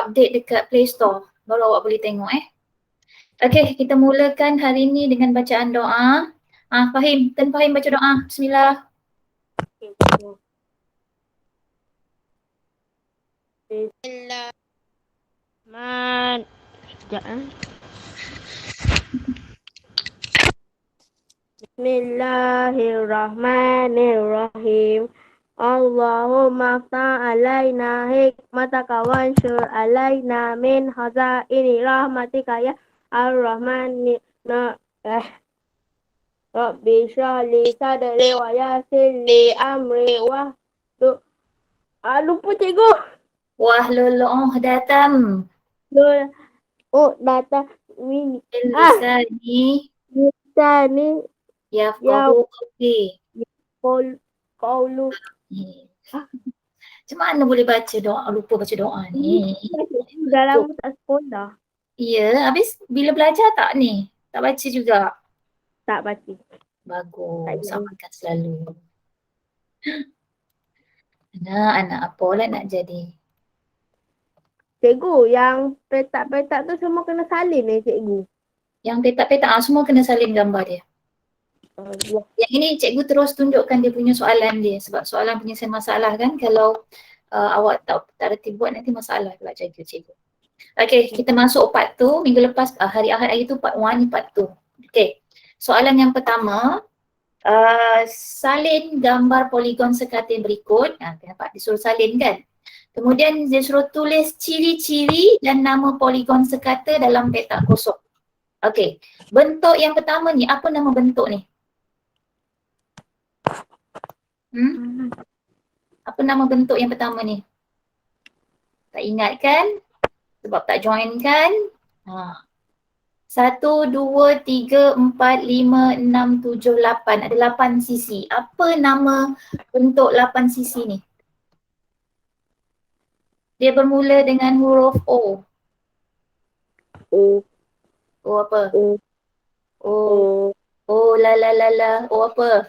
update dekat Play Store. Baru awak boleh tengok Okey, kita mulakan hari ni dengan bacaan doa. Fahim, Tan Fahim baca doa. Bismillah. Bismillahirrahmanirrahim. Allahumma alaina hikmataka wanshur alaina min hazaini rahmatika ya ar-Rahman. Rabbi shrah li sadri wa yassir li amri wa lupa cikgu. Wahlul uqdatam Data ini lisani kita ni yafqahu qawli. Qaulu Macam mana boleh baca doa, lupa baca doa ni? dalam tak sekolah. Ya, habis bila belajar tak ni? Tak baca juga? Tak baca. Bagus, amalkan selalu. Anak apa lah nak jadi? Cikgu, yang petak-petak tu semua kena salin cikgu. Yang petak-petak semua kena salin gambar dia. Yang ini cikgu terus tunjukkan dia punya soalan dia sebab soalan penyelesaian masalah kan, kalau awak tak reti buat nanti masalah pula cikgu. Okey, kita masuk part tu. Minggu lepas hari Ahad hari tu part 1 ni part 2. Okey. Soalan yang pertama, salin gambar poligon sekata yang berikut. Nampak disuruh salin kan? Kemudian dia suruh tulis ciri-ciri dan nama poligon sekata dalam petak kosong. Okey. Bentuk yang pertama ni, apa nama bentuk ni? Apa nama bentuk yang pertama ni? Tak ingat kan? Sebab tak join kan? 1, 2, 3, 4, 5, 6, 7, 8. Ada 8 sisi. Apa nama bentuk 8 sisi ni? Dia bermula dengan huruf O. O apa? O la la la la. O apa?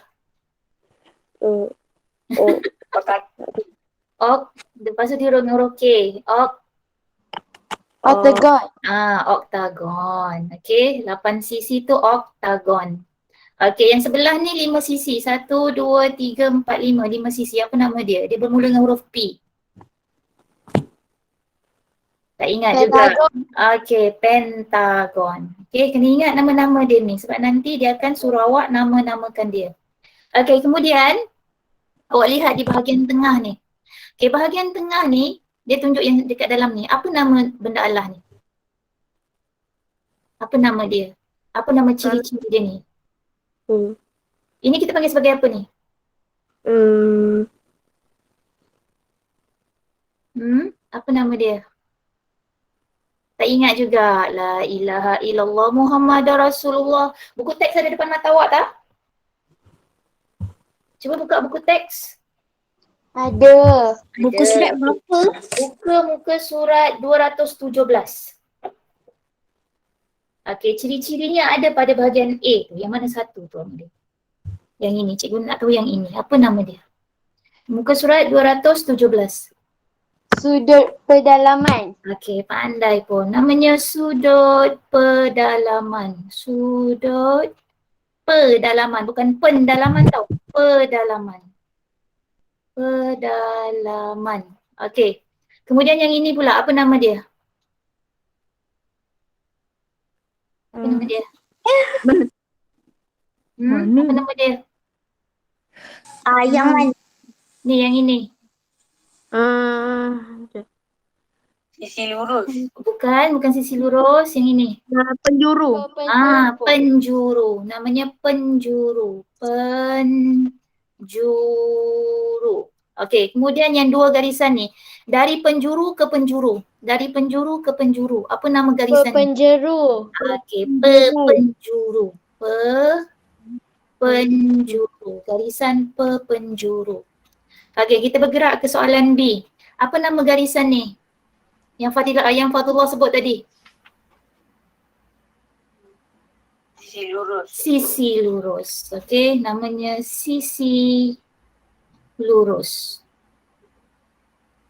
Ok. Lepas tu dia huruf K. Octagon. Oktagon. Okey, 8 sisi tu oktagon. Okey, yang sebelah ni 5 sisi. 1, 2, 3, 4, 5. 5 sisi. Apa nama dia? Dia bermula dengan huruf P. Tak ingat juga. Okey, pentagon. Okey, kena ingat nama-nama dia ni sebab nanti dia akan suruh awak nama-namakan dia. Okey, kemudian awak lihat di bahagian tengah ni. Okey, bahagian tengah ni dia tunjuk yang dekat dalam ni. Apa nama benda Allah ni? Apa nama dia? Apa nama ciri-ciri dia ni? Ini kita panggil sebagai apa ni? Apa nama dia? Tak ingat juga. La ilaha illallah Muhammadar Rasulullah. Buku teks ada depan mata awak tak? Cuba buka buku teks. Ada. Buku surat berapa? Buka muka surat 217. Okey, ciri-cirinya ada pada bahagian A tu. Yang mana satu tu nama dia? Yang ini, cikgu nak tahu yang ini. Apa nama dia? Muka surat 217. Sudut pedalaman. Okey, pandai pun. Namanya sudut pedalaman. Sudut pedalaman. Bukan pendalaman tau. Pedalaman. Pedalaman. Okey. Kemudian yang ini pula, apa nama dia? Apa nama dia? Apa nama dia? Yang mana? Ni, yang ini. Sisi lurus. Bukan sisi lurus, yang ini. Penjuru. Penjuru. Namanya penjuru. Penjuru. Okey, kemudian yang dua garisan ni. Dari penjuru ke penjuru. Dari penjuru ke penjuru. Apa nama garisan ni? Penjuru. Okey, penjuru. Penjuru. Garisan penjuru. Okey, kita bergerak ke soalan B. Apa nama garisan ni? Yang Fadullah sebut tadi. Sisi lurus. Sisi lurus. Okey, namanya sisi lurus.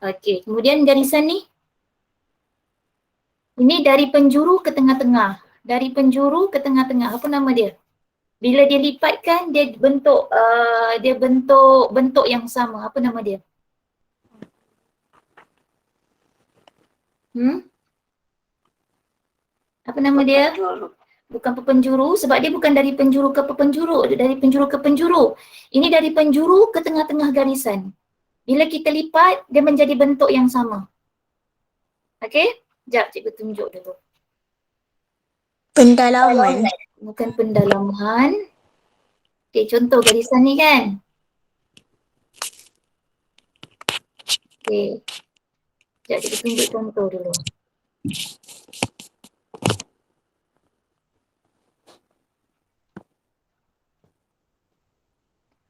Okey, kemudian garisan ni? Ini dari penjuru ke tengah-tengah. Dari penjuru ke tengah-tengah. Apa nama dia? Bila dia lipatkan dia bentuk bentuk yang sama. Apa nama dia? Apa nama dia? Penjuru. Bukan pepenjuru sebab dia bukan dari penjuru ke pepenjuru, dari penjuru ke penjuru. Ini dari penjuru ke tengah-tengah garisan. Bila kita lipat dia menjadi bentuk yang sama. Okey? Sekejap cikgu tunjuk dulu. Pendalaman. Bukan pendalaman. Okey, contoh garisan ni kan. Okey. Sekejap cikgu tunjuk contoh dulu.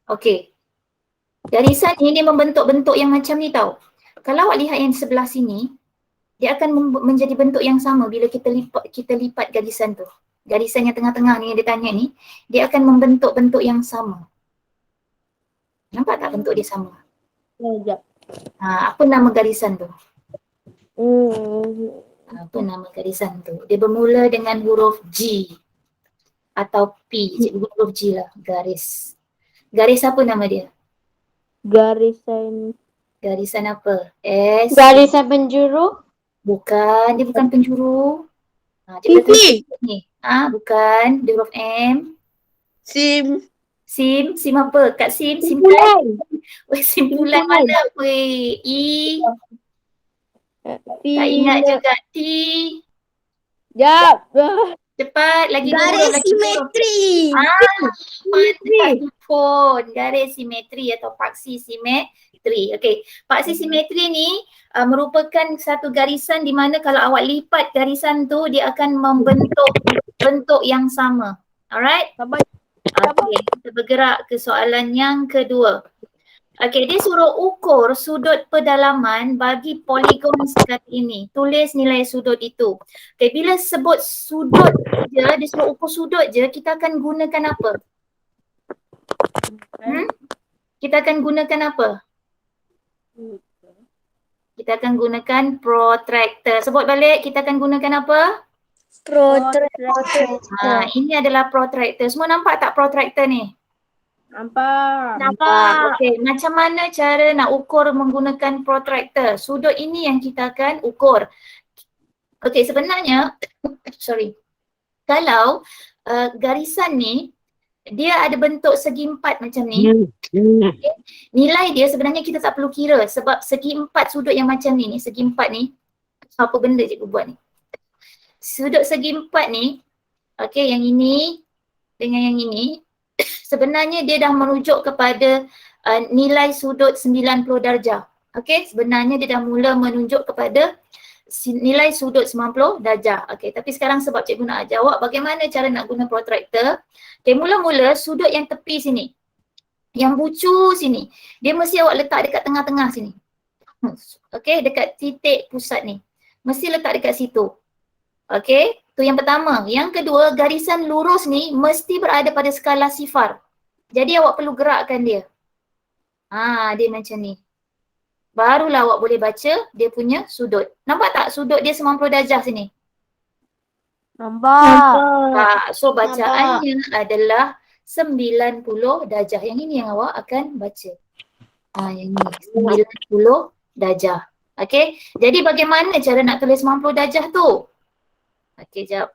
Okey. Garisan ni dia membentuk bentuk yang macam ni tau. Kalau awak lihat yang sebelah sini, dia akan menjadi bentuk yang sama bila kita lipat garisan tu. Garisan yang tengah-tengah ni yang dia tanya ni, dia akan membentuk bentuk yang sama. Nampak tak bentuk dia sama? Sekejap. Apa nama garisan tu? Hmm. Apa nama garisan tu? Dia bermula dengan huruf G atau P. Cikgu huruf G lah. Garis. Garis apa nama dia? Garisan. Garisan apa? S. Garisan penjuru. Bukan. Dia bukan penjuru. Dia tunjuk ni. Bukan. Dia huruf M. Sim. Sim apa? Kat sim. Simpulan. Simpulan mana? Weh. E. Tak ingat juga. T. Jap. Cepat. Lagi dua. Garis Lagi dua. simetri. Pun garis simetri atau paksi simetri. Okey, paksi simetri ni merupakan satu garisan di mana kalau awak lipat garisan tu dia akan membentuk bentuk yang sama. Alright? Sabar. Okey, kita bergerak ke soalan yang kedua. Okey, dia suruh ukur sudut pedalaman bagi poligon seperti ini. Tulis nilai sudut itu. Okey, bila sebut sudut je, dia suruh ukur sudut je, kita akan gunakan apa? Kita akan gunakan apa? Kita akan gunakan protractor. Sebut balik, kita akan gunakan apa? Protractor. Ini adalah protractor. Semua nampak tak protractor ni? Nampak. Okey, macam mana cara nak ukur menggunakan protractor? Sudut ini yang kita akan ukur. Okey, sebenarnya kalau garisan ni dia ada bentuk segi empat macam ni. Okay. Nilai dia sebenarnya kita tak perlu kira sebab segi empat sudut yang macam ni, segi empat ni, apa benda cikgu buat ni? Sudut segi empat ni, okey, yang ini dengan yang ini, sebenarnya dia dah merujuk kepada nilai sudut 90 darjah. Okey, sebenarnya dia dah mula menunjuk kepada nilai sudut 90 darjah. Okey, tapi sekarang sebab cikgu nak ajar awak bagaimana cara nak guna protractor. Okey, mula-mula sudut yang tepi sini, yang bucu sini, dia mesti awak letak dekat tengah-tengah sini. Okey, dekat titik pusat ni. Mesti letak dekat situ. Okey, tu yang pertama. Yang kedua, garisan lurus ni mesti berada pada skala sifar. Jadi awak perlu gerakkan dia. Dia macam ni. Barulah awak boleh baca dia punya sudut. Nampak tak sudut dia 90 darjah sini? Nampak. So bacaannya adalah 90 darjah. Yang ini yang awak akan baca. Yang ini 90 darjah. Okey. Jadi bagaimana cara nak tulis 90 darjah tu? Okey, jap.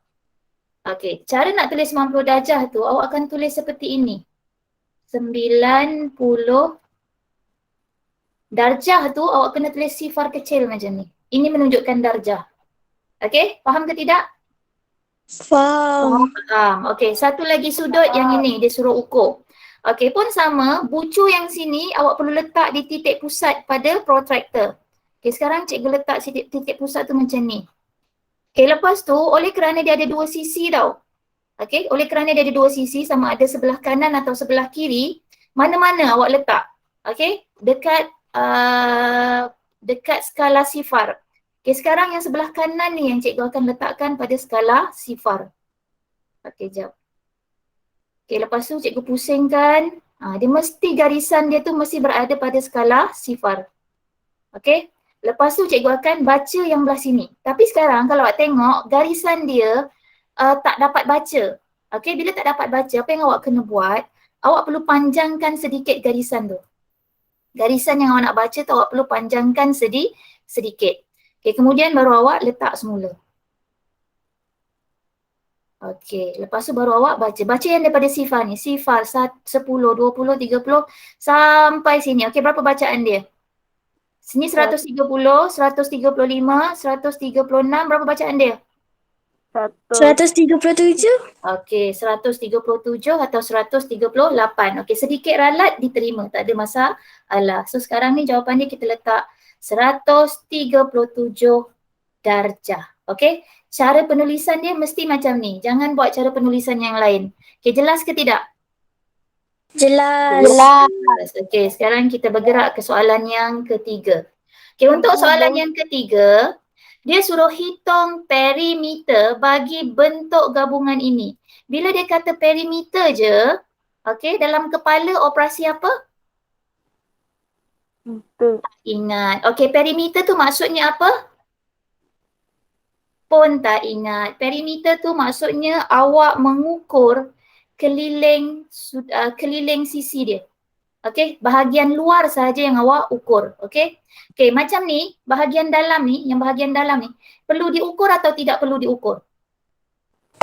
Okey, cara nak tulis 90 darjah tu awak akan tulis seperti ini. 90 darjah tu awak kena tulis sifar kecil macam ni. Ini menunjukkan darjah. Okey, faham ke tidak? Faham. Faham. Okey, satu lagi sudut yang ini dia suruh ukur. Okey, pun sama, bucu yang sini awak perlu letak di titik pusat pada protractor. Okey, sekarang cikgu letak titik pusat tu macam ni. Okey, lepas tu oleh kerana dia ada dua sisi tau. Okey, oleh kerana dia ada dua sisi sama ada sebelah kanan atau sebelah kiri, mana-mana awak letak. Okey, dekat skala sifar. Okey, sekarang yang sebelah kanan ni yang cikgu akan letakkan pada skala sifar. Okey, jap. Okey, lepas tu cikgu pusingkan. Dia mesti garisan dia tu mesti berada pada skala sifar. Okey, Lepas tu cikgu akan baca yang belah sini. Tapi sekarang kalau awak tengok garisan dia tak dapat baca. Okey, bila tak dapat baca, apa yang awak kena buat? Awak perlu panjangkan sedikit garisan tu. Garisan yang awak nak baca tu awak perlu panjangkan sedikit. Okey, kemudian baru awak letak semula. Okey, lepas tu baru awak baca. Baca yang daripada sifar ni. Sifar 10, 20, 30 sampai sini. Okey, berapa bacaan dia? Sini 130, 135, 136, berapa bacaan dia? 137. Okey, 137 atau 138. Okey, sedikit ralat diterima, tak ada masalah. So sekarang ni jawapan dia kita letak 137 darjah. Okey, cara penulisan dia mesti macam ni. Jangan buat cara penulisan yang lain. Okey, jelas ke tidak? Jelas. Okey, sekarang kita bergerak ke soalan yang ketiga. Okey, untuk soalan yang ketiga, dia suruh hitung perimeter bagi bentuk gabungan ini. Bila dia kata perimeter je, okey, dalam kepala operasi apa? Ingat. Okey, perimeter tu maksudnya apa? Pun tak ingat. Perimeter tu maksudnya awak mengukur keliling sisi dia. Okey, bahagian luar sahaja yang awak ukur. Okey. Okey, macam ni, bahagian dalam ni, perlu diukur atau tidak perlu diukur?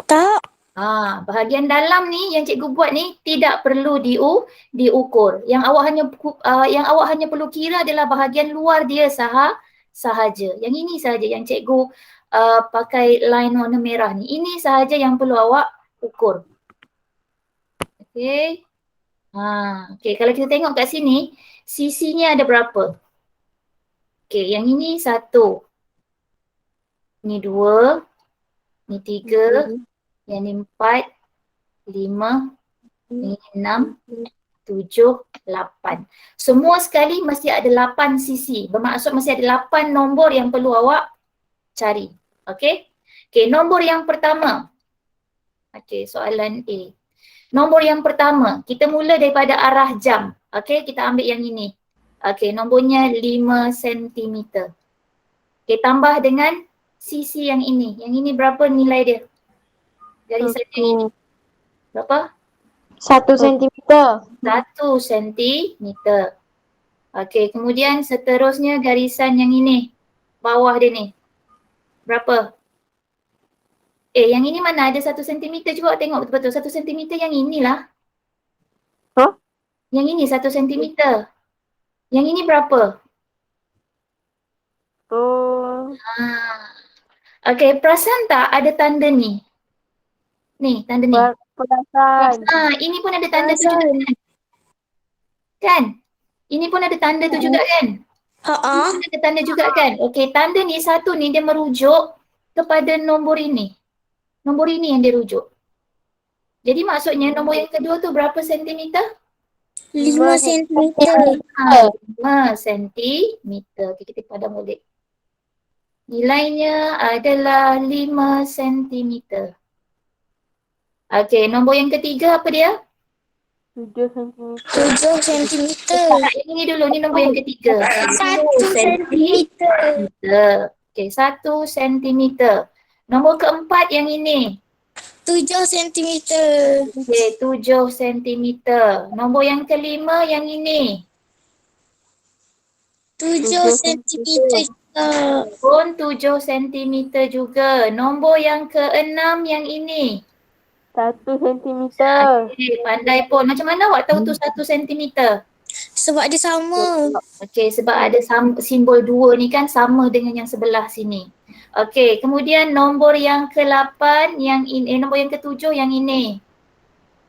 Tak. Bahagian dalam ni yang cikgu buat ni tidak perlu diukur. Yang awak hanya perlu kira adalah bahagian luar dia sahaja. Yang ini sahaja yang cikgu pakai line warna merah ni. Ini sahaja yang perlu awak ukur. Okey. Okey, kalau kita tengok kat sini, sisinya ada berapa? Okey, yang ini 1. Ini 2. Ini 3. Yang ni 4. 5. Ini 6. 7, 8. Semua sekali mesti ada 8 sisi. Bermaksud mesti ada 8 nombor yang perlu awak cari. Okey? Okey, nombor yang pertama. Okey, soalan A. Nombor yang pertama, kita mula daripada arah jam. Okey, kita ambil yang ini. Okey, nombornya 5 cm. Okey, tambah dengan sisi yang ini. Yang ini berapa nilai dia? Garisan yang ini. Berapa? 1 sentimeter. 1 cm. Okey, kemudian seterusnya garisan yang ini. Bawah dia ni. Berapa? Yang ini mana ada 1 cm juga, tengok betul-betul 1 cm yang inilah. Yang ini 1 cm. Yang ini berapa? Okey, perasan tak ada tanda ni? Ni, tanda ni. Perasan. Ini pun ada tanda tu juga kan? Kan? Ini pun ada tanda tu juga kan? Ada tanda juga kan? Okey, tanda ni satu ni dia merujuk kepada nombor ini. Nombor ini yang dia rujuk. Jadi maksudnya nombor yang kedua tu berapa sentimeter? 5 cm. 5 sentimeter. Okey, kita padam balik. Nilainya adalah 5 sentimeter. Okey, nombor yang ketiga apa dia? 7 sentimeter. 7 cm. Yang ini dulu, ni nombor yang ketiga. 1 cm. Okey, 1 sentimeter. Nombor keempat yang ini. 7 cm. Okey, 7 sentimeter. Nombor yang kelima yang ini. 7 cm juga. Pun 7 sentimeter juga. Nombor yang keenam yang ini. 1 sentimeter. Okey, pandai pun. Macam mana awak tahu tu 1 sentimeter? Sebab dia sama. Okey, sebab ada simbol 2 ni kan sama dengan yang sebelah sini. Okey, kemudian nombor yang ke-8 yang ini, nombor yang ke-7 yang ini.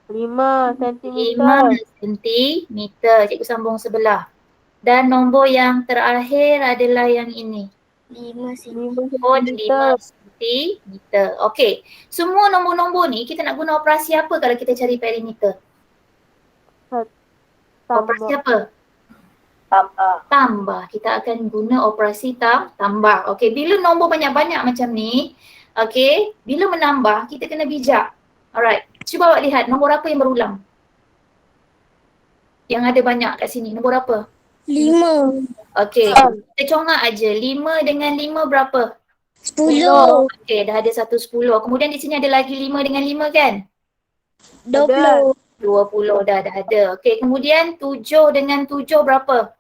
5 5 sentimeter. sentimeter. Cikgu sambung sebelah. Dan nombor yang terakhir adalah yang ini. 5 cm. 5 Pun 5 sentimeter. sentimeter. Okey, semua nombor-nombor ni kita nak guna operasi apa kalau kita cari perimeter? Operasi apa? Tambah. Kita akan guna operasi tambah. Okey, bila nombor banyak-banyak macam ni, okey, bila menambah kita kena bijak. Alright, cuba awak lihat nombor apa yang berulang? Yang ada banyak kat sini, nombor apa? 5. Okey, kita congak aja. 5 dengan 5 berapa? 10. Okey, dah ada 10. Kemudian di sini ada lagi 5 dengan 5 kan? 20. 20 dah ada. Okey, kemudian 7 dengan 7 berapa?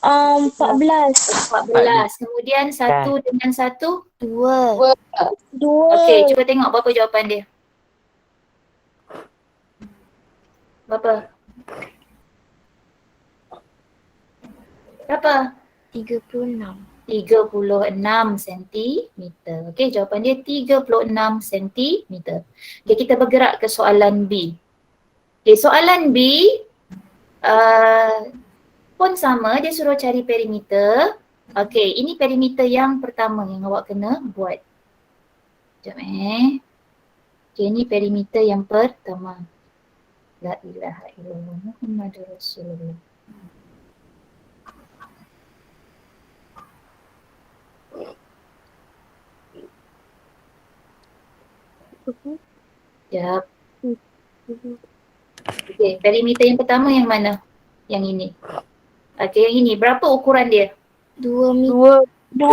14. 14. Kemudian 1 dengan 1? 2. Okey, cuba tengok berapa jawapan dia. Berapa? Berapa? 36. 36 sentimeter. Okey, jawapan dia 36 sentimeter. Okey, kita bergerak ke soalan B. Okey, soalan B pun sama, dia suruh cari perimeter. Okey, ini perimeter yang pertama yang awak kena buat. Sekejap Okey, ini perimeter yang pertama. La ilaha illallah Muhammadur Rasulullah. Sekejap. Okey, perimeter yang pertama yang mana? Yang ini. Okey, yang ini. Berapa ukuran dia? 2 meter. 2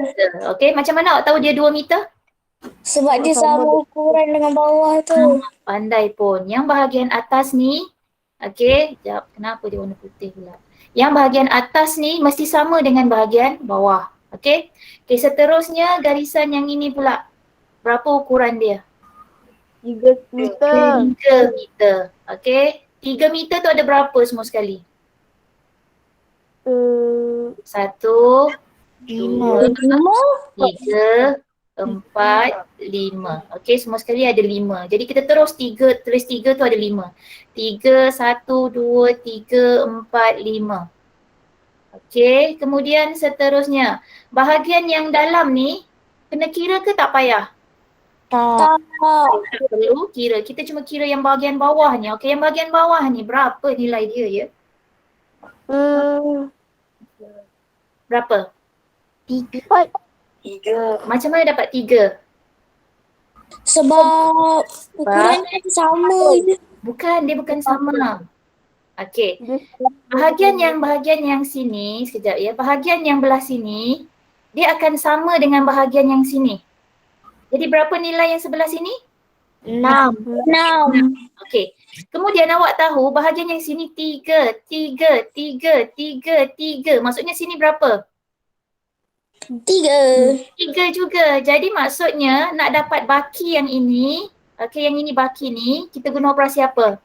meter. Okey, macam mana awak tahu dia 2 meter? Sebab dia sama ukuran dengan bawah tu. Pandai pun. Yang bahagian atas ni, okey, sekejap. Kenapa dia warna putih pula? Yang bahagian atas ni mesti sama dengan bahagian bawah. Okey. Okey, seterusnya garisan yang ini pula. Berapa ukuran dia? 3 meter. 3 meter. Okey. 3 meter tu ada berapa semua sekali? 1, 2, 3, 4, 5. Okey, semua sekali ada 5. Jadi kita terus tulis 3 tu ada 5. 3, 1, 2, 3, 4, 5. Okey, kemudian seterusnya. Bahagian yang dalam ni kena kira ke tak payah? Tak. Tak perlu kira. Kita cuma kira yang bahagian bawah ni. Okey, yang bahagian bawah ni berapa nilai dia ya? Berapa? 3. 3. Macam mana dapat 3? Sebab ukuran dia sama je. Bukan, dia bukan sama. Okey. Bahagian yang sini, sekejap ya. Bahagian yang belah sini, dia akan sama dengan bahagian yang sini. Jadi berapa nilai yang sebelah sini? 6. Okey. Kemudian awak tahu bahagian yang sini 3, 3, 3, 3, 3. Maksudnya sini berapa? 3. 3 juga. Jadi maksudnya nak dapat baki yang ini, okey, yang ini baki ni, kita guna operasi apa?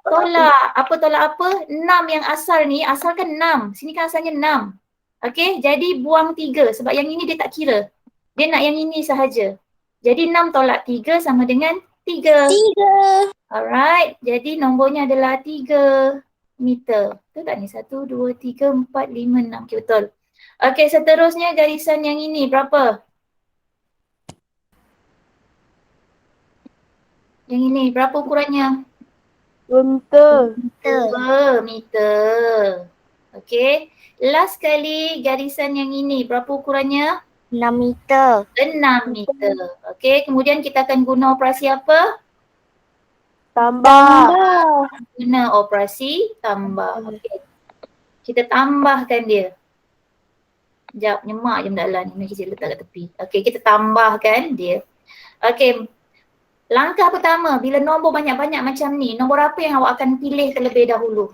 Tolak. Apa tolak apa? 6 yang asal ni, asal kan 6. Sini kan asalnya 6. Okey, jadi buang 3 sebab yang ini dia tak kira. Dia nak yang ini sahaja. Jadi 6 tolak 3 sama dengan 3. 3. Alright, jadi nombornya adalah 3 meter. Betul tak ni? 1, 2, 3, 4, 5, 6. Okay, betul. Okey, seterusnya garisan yang ini berapa? Yang ini berapa ukurannya? 2 meter. 2 meter. Okey. Last kali garisan yang ini berapa ukurannya? 6 meter. 6 meter. Okey, kemudian kita akan guna operasi apa? Tambah. Guna operasi tambah. Okey. Kita tambahkan dia. Sekejap, nyemak je benda ni. Mari kita letak kat tepi. Okey, kita tambahkan dia. Okey. Langkah pertama, bila nombor banyak-banyak macam ni, nombor apa yang awak akan pilih terlebih dahulu?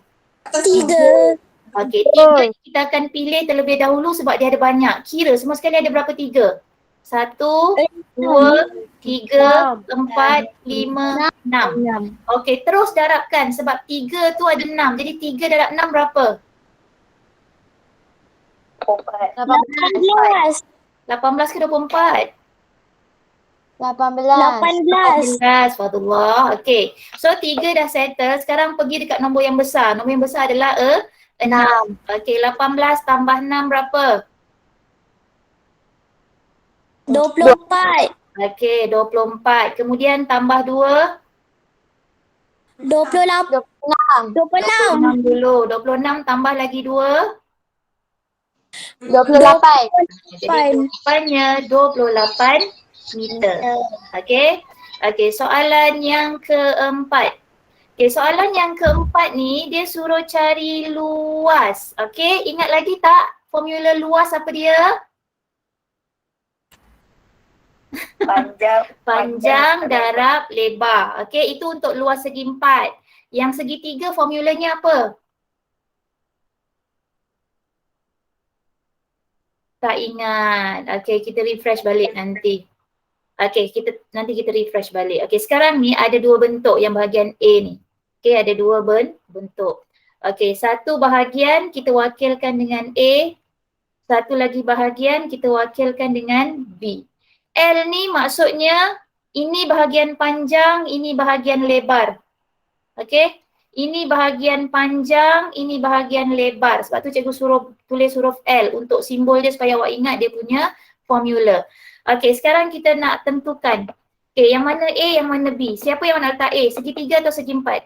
3. Okey, 3 kita akan pilih terlebih dahulu sebab dia ada banyak. Kira semua sekali ada berapa 3? 1, 2, 3, 4, 5, 6. Okey, terus darabkan sebab 3 tu ada 6. Jadi 3 darab 6 berapa? 18. 18 ke 24? 18. 18, Fadullah. Okey. So 3 dah settle. Sekarang pergi dekat nombor yang besar. Nombor yang besar adalah 6. Okey, 18 tambah 6 berapa? 24. Okey, 24. Kemudian tambah 2. 26. 26 dulu. 26 tambah lagi 2. 28. Jadi jawapannya 28 meter. Okey. Okey, soalan yang keempat. Okay, soalan yang keempat ni dia suruh cari luas. Okay, ingat lagi tak formula luas apa dia? Panjang darab lebar. Okay, itu untuk luas segi empat. Yang segitiga formulanya apa? Tak ingat. Okay, kita refresh balik nanti. Okay, nanti kita refresh balik. Okay, sekarang ni ada dua bentuk yang bahagian A ni. Okay, ada dua bentuk. Okay, satu bahagian kita wakilkan dengan A. Satu lagi bahagian kita wakilkan dengan B. L ni maksudnya ini bahagian panjang, ini bahagian lebar. Okay, ini bahagian panjang, ini bahagian lebar. Sebab tu cikgu suruh tulis huruf L untuk simbol dia supaya awak ingat dia punya formula. Okay, sekarang kita nak tentukan. Okay, yang mana A, yang mana B? Siapa yang nak letak A? Segitiga atau segi empat?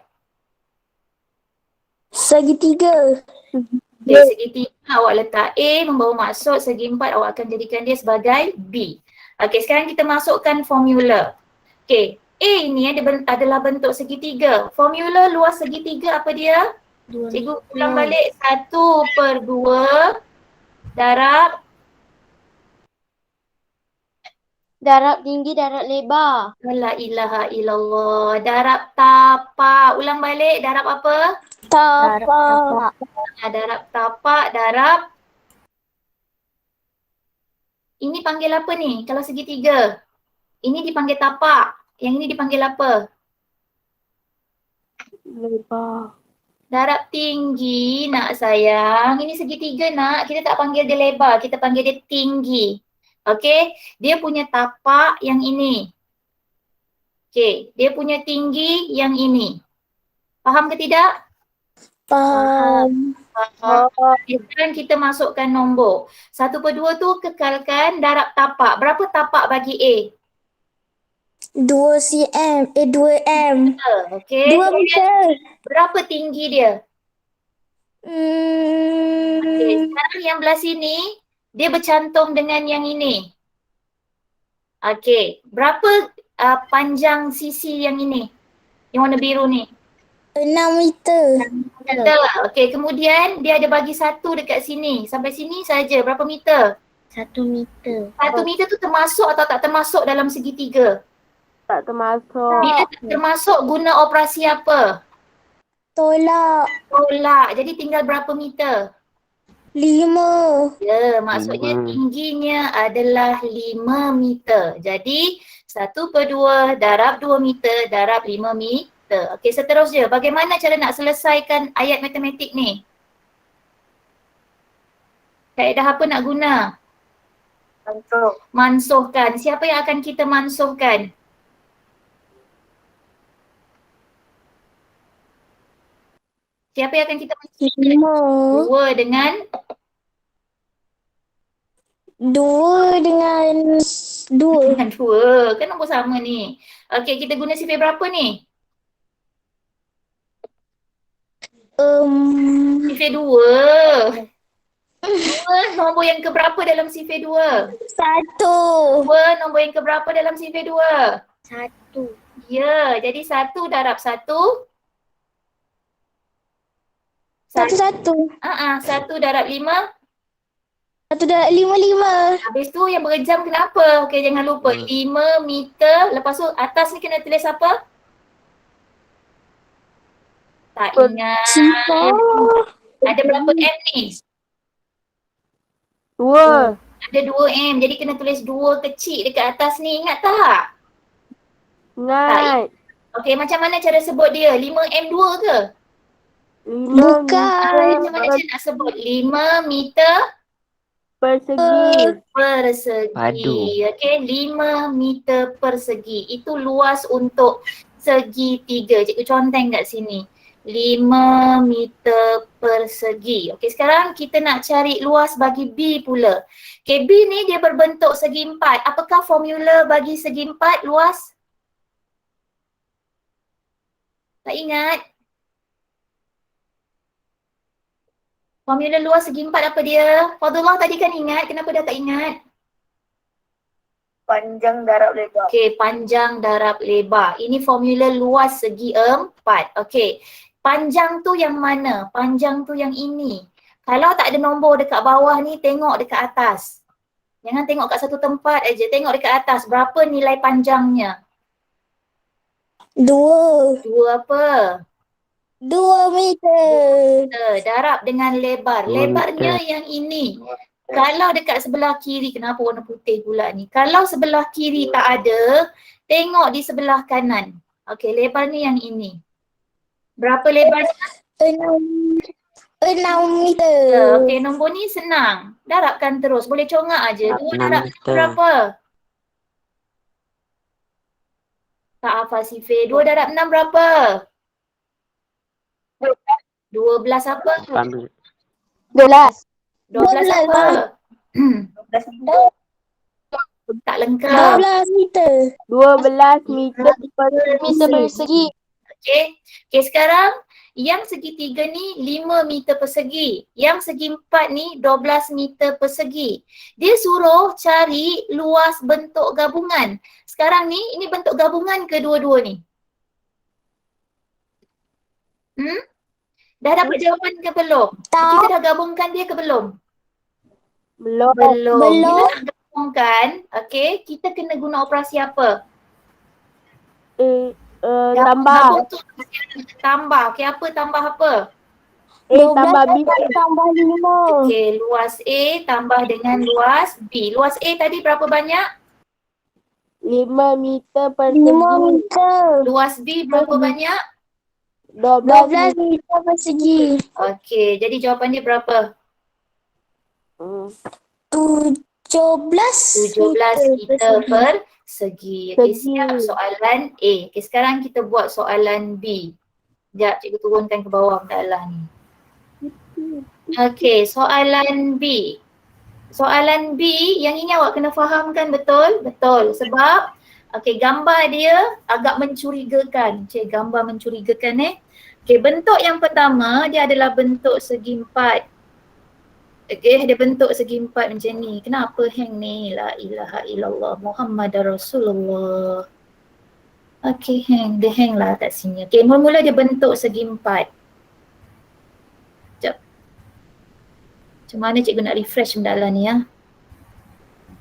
Segitiga. Okay, segitiga awak letak A, membawa maksud segi empat awak akan jadikan dia sebagai B. Okay, sekarang kita masukkan formula. Okay, A ini adalah bentuk segitiga. Formula luas segitiga apa dia? Cikgu ulang balik. 1/2 darab tinggi, darab lebar. la ilaha illallah. Darab tapak. Ulang balik. Darab apa? Tapak. Darab tapak. Darab. Ini panggil apa ni? Kalau segitiga. Ini dipanggil tapak. Yang ini dipanggil apa? Lebar. Darab tinggi nak sayang. Ini segitiga nak. Kita tak panggil dia lebar. Kita panggil dia tinggi. Okay. Dia punya tapak yang ini. Okay. Dia punya tinggi yang ini. Faham ke tidak? Faham. Sekarang kita masukkan nombor. 1/2 tu kekalkan darab tapak. Berapa tapak bagi A? 2 cm. 2 m. Okay. 2 meter. Berapa tinggi dia? Okay. Hmm. Sekarang yang belah sini, dia bercantum dengan yang ini. Okay. Berapa panjang sisi yang ini? Yang warna biru ni? 6 meter. Betul. Okay. Kemudian dia ada bagi satu dekat sini. Sampai sini saja. Berapa meter? 1 meter. 1 meter tu termasuk atau tak termasuk dalam segitiga? Tak termasuk. Bila tak termasuk guna operasi apa? Tolak. Tolak. Jadi tinggal berapa meter? 5. Ya, maksudnya tingginya adalah 5 meter. Jadi 1/2 darab 2 meter darab 5 meter. Okey, seterusnya bagaimana cara nak selesaikan ayat matematik ni? Kaedah apa nak guna? Mansuhkan. Siapa yang akan kita mansuhkan? Siapa yang akan kita mansuhkan? 5. 2 dengan 2 dengan 2. dengan 2. Kan nombor sama ni. Okey, kita guna sifir berapa ni? Sifir 2. 2 nombor yang keberapa dalam sifir 2? 1. 2 nombor yang keberapa dalam sifir 2? 1. Ya, jadi 1 darab 1. 1 1 darab 5. 1 darab 5. Habis tu yang berjam kenapa? Okey, jangan lupa 5 meter. Lepas tu atas ni kena tulis apa? Tak ingat. Ada berapa M ni? 2. Ada 2 M. Jadi kena tulis 2 kecil dekat atas ni. Ingat tak? Ingat. Okey, macam mana cara sebut dia? 5M2 ke? 5 Bukan. Macam mana cara nak sebut? 5 meter persegi. persegi. Padu. Okey, 5 meter persegi. Itu luas untuk segitiga. Cikgu conteng kat sini. 5 meter persegi. Okey, sekarang kita nak cari luas bagi B pula. Okey, B ni dia berbentuk segi empat. Apakah formula bagi segi empat luas? Tak ingat? Formula luas segi empat apa dia? Fadullah tadi kan ingat, kenapa dah tak ingat? Panjang darab lebar. Okey, panjang darab lebar. Ini formula luas segi 4. Okey. Panjang tu yang mana? Panjang tu yang ini. Kalau tak ada nombor dekat bawah ni, tengok dekat atas. Jangan tengok kat satu tempat aja, tengok dekat atas. Berapa nilai panjangnya? 2. 2 apa? 2 meter. Darab dengan lebar. 2 Lebarnya meter. yang ini. Kalau dekat sebelah kiri, kenapa warna putih pula ni? Kalau sebelah kiri tak ada, tengok di sebelah kanan. Okey, lebar ni yang ini. Berapa lebarnya? 6 meter. Okey, nombor ni senang. Darabkan terus. Boleh congak aja. 2 6 darab meter. berapa? Tak hafal Sifir. 2 darab 6 berapa? 12 apa? 18. 12. 12 apa? 12 Tak lengkap. 12 meter. 12 meter Meter persegi. Okey. Okey, sekarang yang segitiga ni 5 meter persegi. Yang segi 4 ni 12 meter persegi. Dia suruh cari luas bentuk gabungan. Sekarang ni ini bentuk gabungan kedua-dua ni. Dah dapat jawapan ke belum? Tak. Kita dah gabungkan dia ke belum? Belum. Belum. Belum. Bila nak gabungkan, okey, kita kena guna operasi apa? Tambah. Gabung tu tambah. Okey, apa tambah apa? Tambah B. Tambah 5. Okey, luas A tambah dengan luas B. Luas A tadi berapa banyak? 5 meter 5 persegi. meter. Luas B berapa banyak? 12 meter persegi. Okey, jadi jawapan dia berapa? 17 17 meter persegi. Okey, Persegi. siap soalan A. Okey, sekarang kita buat soalan B. Sekejap, cikgu turunkan ke bawah dalam ni. Okey, soalan B. Soalan B yang ini awak kena fahamkan betul? Betul. Sebab okey, gambar dia agak mencurigakan. Cik, gambar mencurigakan Okey, bentuk yang pertama dia adalah bentuk segi 4. Okey, dia bentuk segi 4 macam ni. Kenapa hang ni? La ilaha illallah Muhammadar Rasulullah. Okey, dia hang lah kat sini. Okey, mula-mula dia bentuk segi 4. Sekejap. Macam mana cikgu nak refresh benda lah ni ya?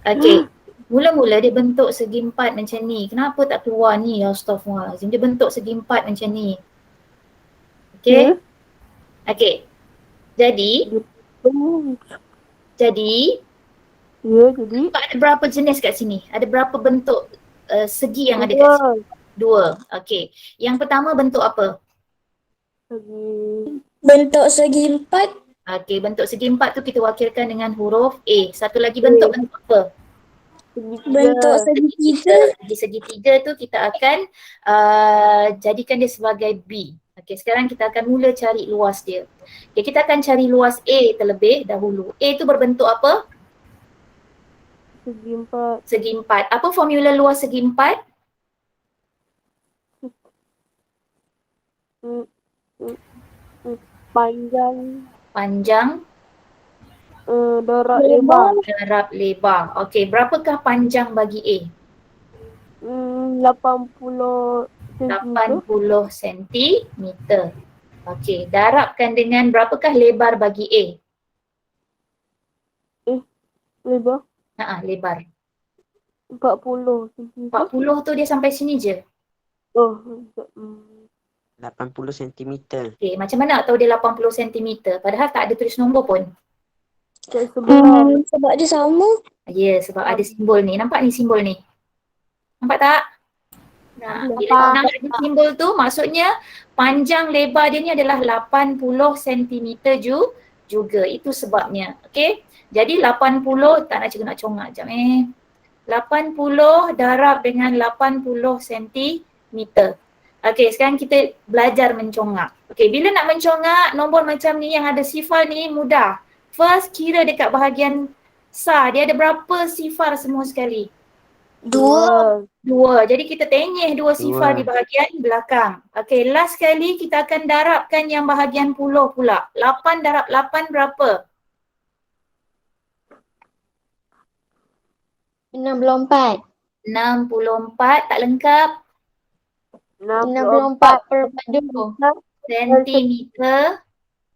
Okey. Mula-mula dia bentuk segi 4 macam ni. Kenapa tak keluar ni? Astaghfirullahaladzim. Dia bentuk segi 4 macam ni. Okey? Okey. Jadi Ya, jadi. nampak ada berapa jenis kat sini? Ada berapa bentuk segi yang ada kat sini? 2. Okey. Yang pertama bentuk apa? Segi. Bentuk segi 4. Okey, bentuk segi 4 tu kita wakilkan dengan huruf A. Satu lagi bentuk apa? Bentuk segi 3. Di segitiga tu kita akan jadikan dia sebagai B. Okey, sekarang kita akan mula cari luas dia. Okey, kita akan cari luas A terlebih dahulu. A tu berbentuk apa? Segi 4. Segi 4. Apa formula luas segi 4? Panjang. Panjang Darab lebar. darab lebar. Okey, berapakah panjang bagi A? 80 cm. 80 cm. Okey, darabkan dengan berapakah lebar bagi A? Lebar. Lebar. 40 cm. 40 tu dia sampai sini je. Oh. 80 cm. Okey, macam mana nak tahu dia 80 cm? Padahal tak ada tulis nombor pun. Kat sebelah. Sebab dia sama. Ya, sebab ada simbol ni. Nampak ni simbol ni? Nampak tak? Nah, bila nak ada simbol tu maksudnya panjang lebar dia ni adalah 80 cm juga. Itu sebabnya. Okey. Jadi 80, tak nak cikgu nak congak jap 80 darab dengan 80 cm. Okey, sekarang kita belajar mencongak. Okey, bila nak mencongak nombor macam ni yang ada sifar ni mudah. First kira dekat bahagian sar, dia ada berapa sifar semua sekali? 2. 2. Jadi kita tenyeh 2 sifar Dua. di bahagian belakang. Okey, last kali kita akan darabkan yang bahagian puluh pula. 8 darab 8 berapa? 64. 64 tak lengkap. 64 Sentimeter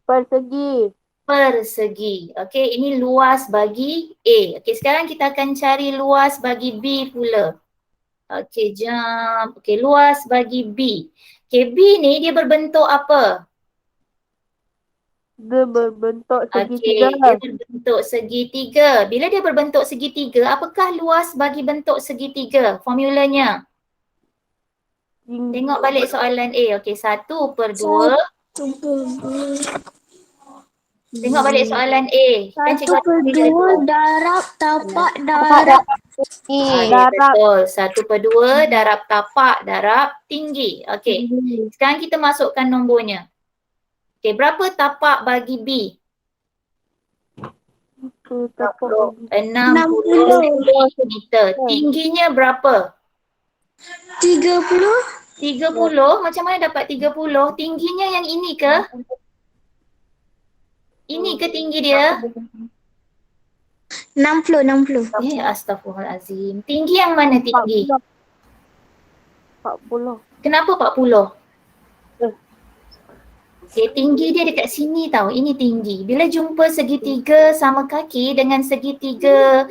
persegi. persegi. Okey, ini luas bagi A. Okey, sekarang kita akan cari luas bagi B pula. Okey, jom. Okey, luas bagi B. Okey, B ni dia berbentuk apa? Dia berbentuk Okey, segitiga. dia berbentuk segitiga. Bila dia berbentuk segitiga, apakah luas bagi bentuk segitiga? Formulanya. Tengok balik soalan A. Okey, 1/2. Tengok balik soalan A. Kan cikgu ada formula tu. 1/2 darab tapak darab Ya, Darab. betul. 1/2 darab tapak darab tinggi. Okey. Sekarang kita masukkan nombornya. Okey, berapa tapak bagi B? 60 cm. Tingginya berapa? 30 30? Macam mana dapat 30? Tingginya yang ini ke? Ini ke tinggi dia? 60. Astaghfirullahalazim. Tinggi yang mana tinggi? 40. Kenapa 40? Okay, tinggi dia dekat sini tau. Ini tinggi. Bila jumpa segitiga sama kaki dengan segitiga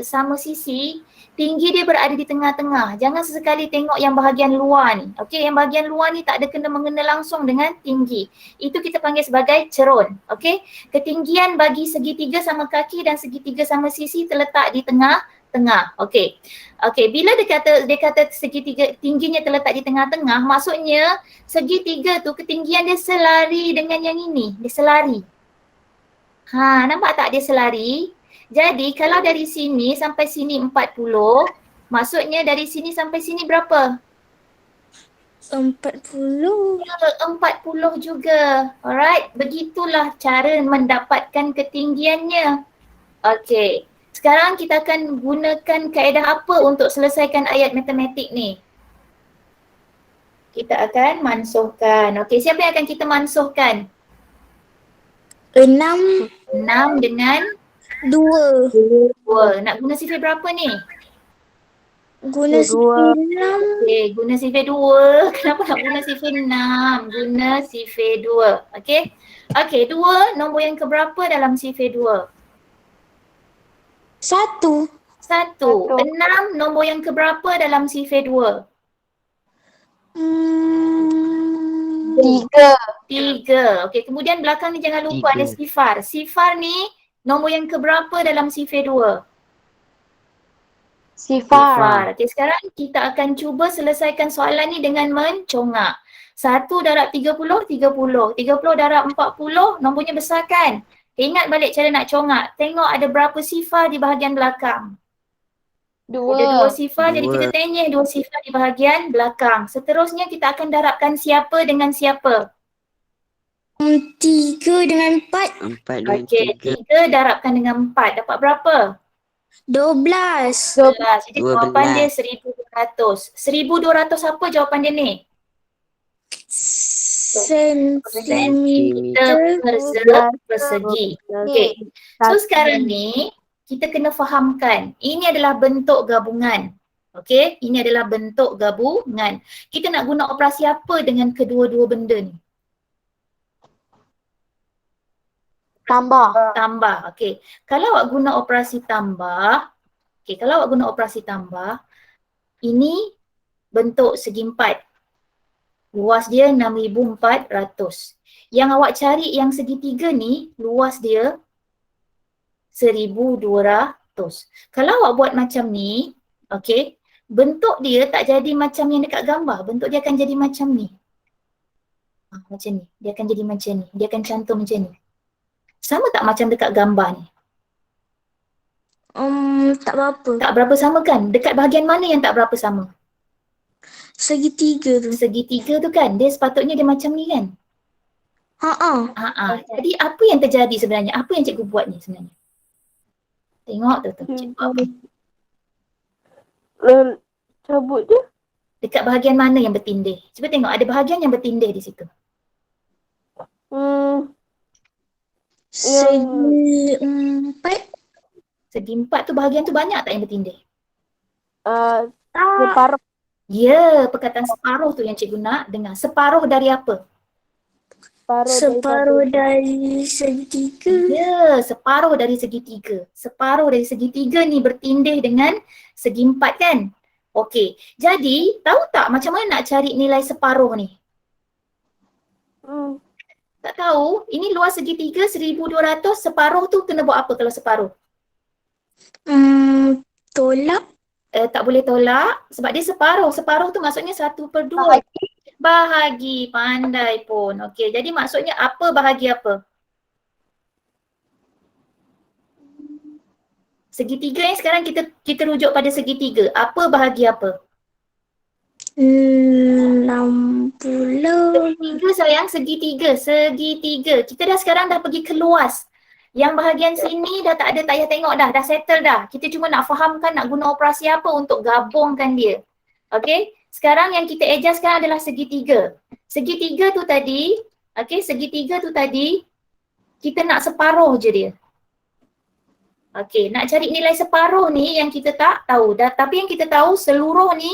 sama sisi, tinggi dia berada di tengah-tengah. Jangan sesekali tengok yang bahagian luar ni. Okey, yang bahagian luar ni tak ada kena-mengena langsung dengan tinggi. Itu kita panggil sebagai cerun. Okey, ketinggian bagi segitiga sama kaki dan segitiga sama sisi terletak di tengah-tengah. Okey. Okey, bila dia kata segitiga tingginya terletak di tengah-tengah, maksudnya segitiga tu ketinggian dia selari dengan yang ini. Dia selari. Nampak tak dia selari? Jadi kalau dari sini sampai sini 40, maksudnya dari sini sampai sini berapa? 40 40 juga. Alright, begitulah cara mendapatkan ketinggiannya. Okey. Sekarang kita akan gunakan kaedah apa untuk selesaikan ayat matematik ni? Kita akan mansuhkan. Okey, siapa yang akan kita mansuhkan? 6 6 dengan 2 2. Nak guna sifir berapa ni? guna 9 Okey, guna sifir 2. Kenapa nak guna sifir 6? Guna sifir 2. Okey. Okey, 2 nombor yang keberapa dalam sifir 2? 1 1. 6 nombor yang keberapa dalam sifir 2? 3. Okey, kemudian belakang ni jangan lupa ada sifar. Sifar ni nombor yang keberapa dalam sifir 2? Sifar. Okey, sekarang kita akan cuba selesaikan soalan ni dengan mencongak. 1 darab 30, 30. 30 darab 40, nombornya besar kan? Ingat balik cara nak congak. Tengok ada berapa sifar di bahagian belakang. Ada 2 sifar, jadi kita tenyeh 2 sifar di bahagian belakang. Seterusnya kita akan darabkan siapa dengan siapa? 3 dengan 4 4 dengan Okey, 3. 3 darabkan dengan 4. Dapat berapa? 12 11. Jadi 12. jawapan dia 1,200. 1,200 apa jawapan dia ni? sentimeter Persegi. Okey. So sekarang ni kita kena fahamkan ini adalah bentuk gabungan. Okey, ini adalah bentuk gabungan. Kita nak guna operasi apa dengan kedua-dua benda ni? Tambah. Okey. Kalau awak guna operasi tambah, ini bentuk segi empat. Luas dia 6,400. Yang awak cari yang segitiga ni, luas dia 1,200. Kalau awak buat macam ni, okey, bentuk dia tak jadi macam yang dekat gambar. Bentuk dia akan jadi macam ni. Macam ni. Dia akan jadi macam ni. Dia akan cantum macam ni. Sama tak macam dekat gambar ni? tak berapa. Tak berapa sama kan? Dekat bahagian mana yang tak berapa sama? Segitiga tu. Segitiga tu kan, dia sepatutnya dia macam ni kan? Jadi apa yang terjadi sebenarnya? Apa yang cikgu buat ni sebenarnya? Tengok tu cikgu buat apa? Cabut je. Dekat bahagian mana yang bertindih? Cuba tengok ada bahagian yang bertindih di situ. Segi 4 Segi empat tu bahagian tu banyak tak yang bertindih? Separuh. Ya, perkataan separuh tu yang cikgu nak dengar. Separuh dari apa? Separuh dari segitiga. Ya, separuh dari segitiga. Separuh dari segitiga ni bertindih dengan segi empat kan? Okey, jadi tahu tak macam mana nak cari nilai separuh ni? Tak tahu? Ini luas segitiga 1200, separuh tu kena buat apa kalau separuh? Tolak. Tak boleh tolak sebab dia separuh. Separuh tu maksudnya 1/2. Bahagi. Pandai pun. Okey, jadi maksudnya apa bahagi apa? Segitiga yang sekarang kita rujuk pada segitiga. Apa bahagi apa? 60. Segitiga sayang, segitiga. Segitiga. Kita dah sekarang dah pergi ke luas. Yang bahagian sini dah tak ada, tak payah tengok dah settle dah. Kita cuma nak fahamkan nak guna operasi apa untuk gabungkan dia. Okey, sekarang yang kita adjustkan adalah segitiga. Segitiga tu tadi, okey, segitiga tu tadi kita nak separuh je dia. Okey, nak cari nilai separuh ni yang kita tak tahu. Tapi yang kita tahu seluruh ni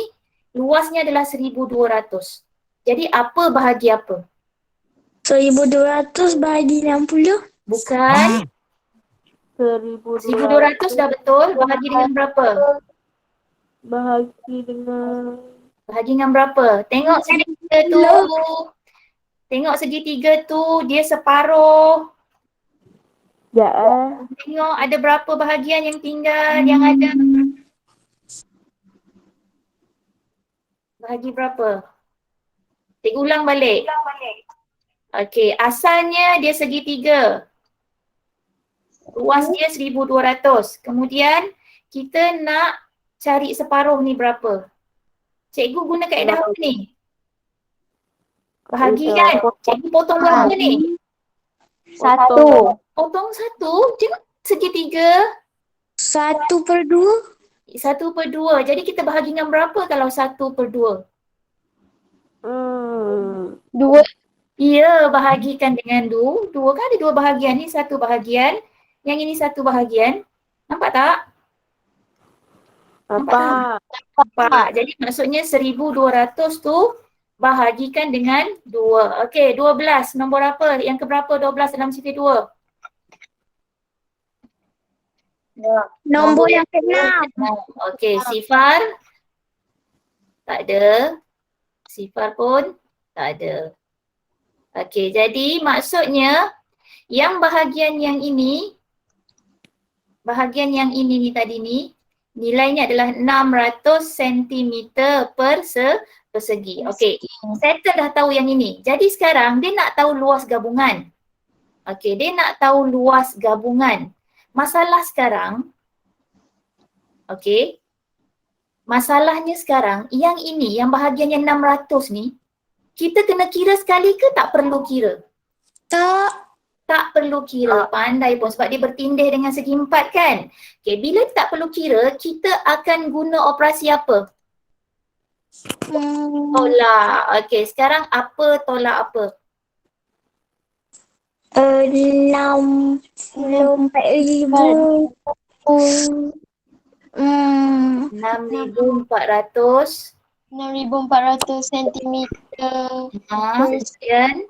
luasnya adalah 1200. Jadi apa bahagi apa? 1200 bahagi 60. Bukan. 1200 dah betul. Bahagi dengan berapa? Bahagi dengan Bahagi dengan berapa? Tengok segitiga tu. Tengok segitiga tu dia separuh. Tengok ada berapa bahagian yang tinggal yang ada. Bahagi berapa? Cikgu ulang balik. Okey, asalnya dia segitiga. Luas dia 1200. Kemudian kita nak cari separuh ni berapa? Cikgu guna kaedah apa ni? Bahagi kan? Cikgu potong berapa ni? 1. Potong 1. Tengok segitiga. 1/2. 1/2. Jadi kita bahagi dengan berapa kalau 1/2? 2. Ya, bahagikan dengan 2. 2 kan ada 2 bahagian. Ni 1 bahagian. Yang ini 1 bahagian. Nampak tak? Nampak. Jadi maksudnya 1200 tu bahagikan dengan 2. Okey, 12. Nombor apa? Yang keberapa 12 dalam sifir 2? Nombor yang ke-6. Okey, sifar. Tak ada. Sifar pun tak ada. Okey, jadi maksudnya yang bahagian yang ini ni tadi ni nilainya adalah 600 cm persegi. Okey, settle dah tahu yang ini. Jadi sekarang dia nak tahu luas gabungan. Okey, dia nak tahu luas gabungan. Masalah sekarang, okey, masalahnya sekarang yang ini, yang bahagian yang 600 ni, kita kena kira sekali ke tak perlu kira? Tak perlu kira, pandai pun sebab dia bertindih dengan segi 4 kan? Okay, bila tak perlu kira, kita akan guna operasi apa? Tolak. Okay, sekarang apa tolak apa? 64,000. 6,400. 6,400 cm Kemudian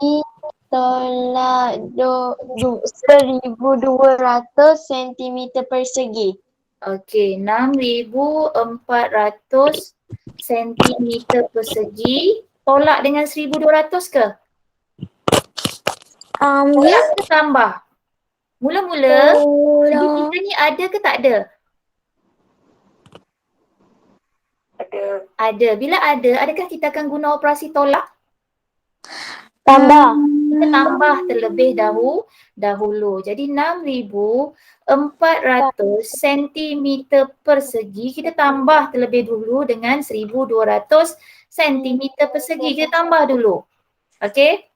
tolak 1,200 cm persegi. okey, 6,400 cm persegi. Tolak dengan 1,200 ke? Tolak ke tambah? Mula-mula segitiga ni ada ke tak ada? Ada. Bila ada, adakah kita akan guna operasi tolak? Tambah. Kita tambah terlebih dahulu. Jadi 6,400 cm persegi kita tambah terlebih dulu dengan 1,200 cm persegi. Kita tambah dulu. Okey.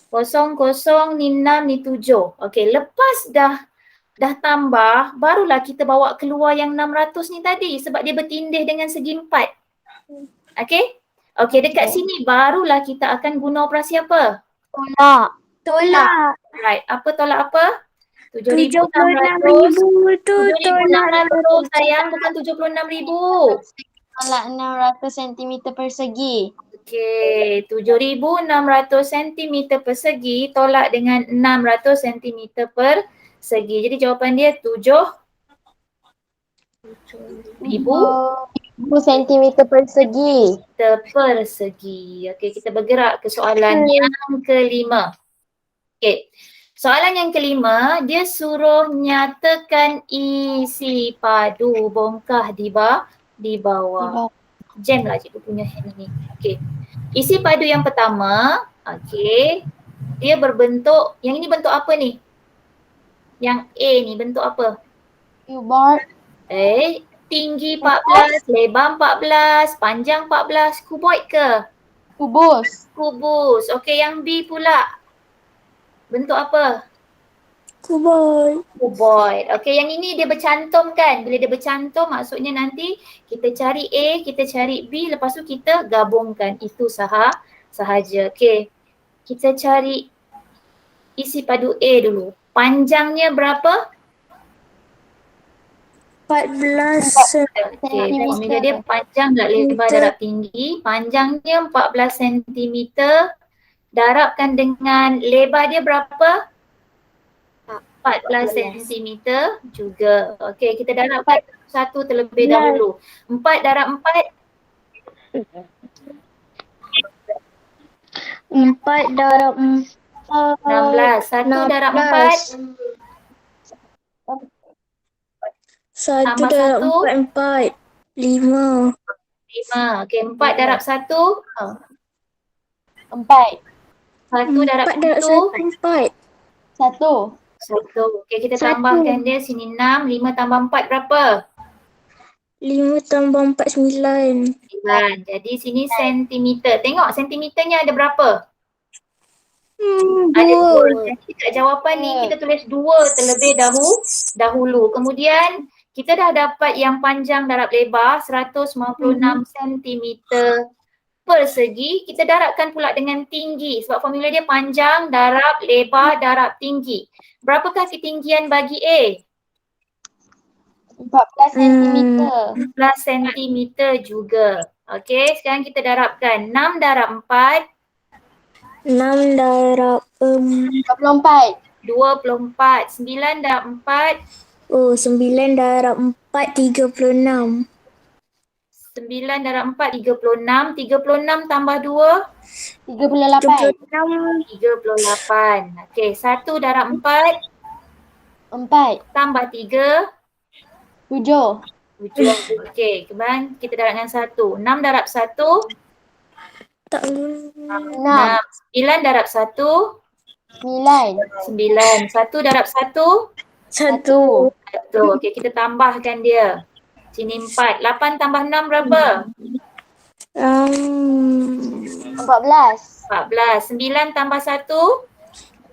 0, 0, ni 6, ni 7. Okey, lepas dah tambah, barulah kita bawa keluar yang 600 ni tadi sebab dia bertindih dengan segi 4. Okey? Okey, dekat sini barulah kita akan guna operasi apa? Tolak. Right, apa tolak apa? 76,000 tu tolak 7,600 sayang, bukan 76,000. tolak 600 cm persegi. Okey, 7,600 cm persegi tolak dengan 600 cm persegi. Jadi jawapan dia 7,000 cm persegi. persegi. Okey, kita bergerak ke soalan yang kelima. Okey. Soalan yang kelima, dia suruh nyatakan isi padu bongkah di bawah. Jam lah cikgu punya hand ni. Okey. Isi padu yang pertama, okey. Dia berbentuk, yang ini bentuk apa ni? Yang A ni bentuk apa? Cuboid. Tinggi 14, lebar 14, panjang 14, kuboid ke? Kubus. Kubus. Okey, yang B pula. Bentuk apa? Kuboid. Kuboid. Okey, yang ini dia bercantum kan? Bila dia bercantum maksudnya nanti kita cari A, kita cari B, lepas tu kita gabungkan. Itu sahaja. Okey. Kita cari isi padu A dulu. Panjangnya berapa? 14 Okey, formula dia panjang tak lebar darab tinggi. Panjangnya 14 cm. Darabkan dengan lebar dia berapa? 14 cm juga. Okey, kita darabkan satu terlebih dahulu. 4 darab 4. 4 darab 16. 1 darab 4. 1 Tambah darab satu. 4, 5. 5. Okey, 4 darab 1. 4. 1 darab 4 darab 1. 1, 4. 1. 1. Okey, kita Satu. tambahkan dia sini 6. 5 tambah 4 berapa? 5 tambah 4, 9. 9. Jadi sini sentimeter. Tengok sentimeternya ada berapa? Ada 2. Jadi dekat jawapan ni kita tulis 2 terlebih dahulu. Kemudian kita dah dapat yang panjang darab lebar 156 cm persegi. Kita darabkan pula dengan tinggi sebab formula dia panjang darab lebar darab tinggi. Berapakah ketinggian bagi A? 14 cm. 14 cm juga. Okey, sekarang kita darabkan 6 darab 4. 6 darab 24. 24. 9 darab 4. 9 darab 4, 36. 9 darab 4, 36. 36 tambah 2, 38. 38. Okey, 1 darab 4 4. tambah 3, 7. 7. Okey, kemudian kita darabkan 1. 6 darab 1, Tak 6. 9 darab 1, 9. 9. 1 darab 1, 1. 1. Okey, kita tambahkan dia. Sini 4. 8 tambah 6 berapa? 14. 14. 9 tambah 1,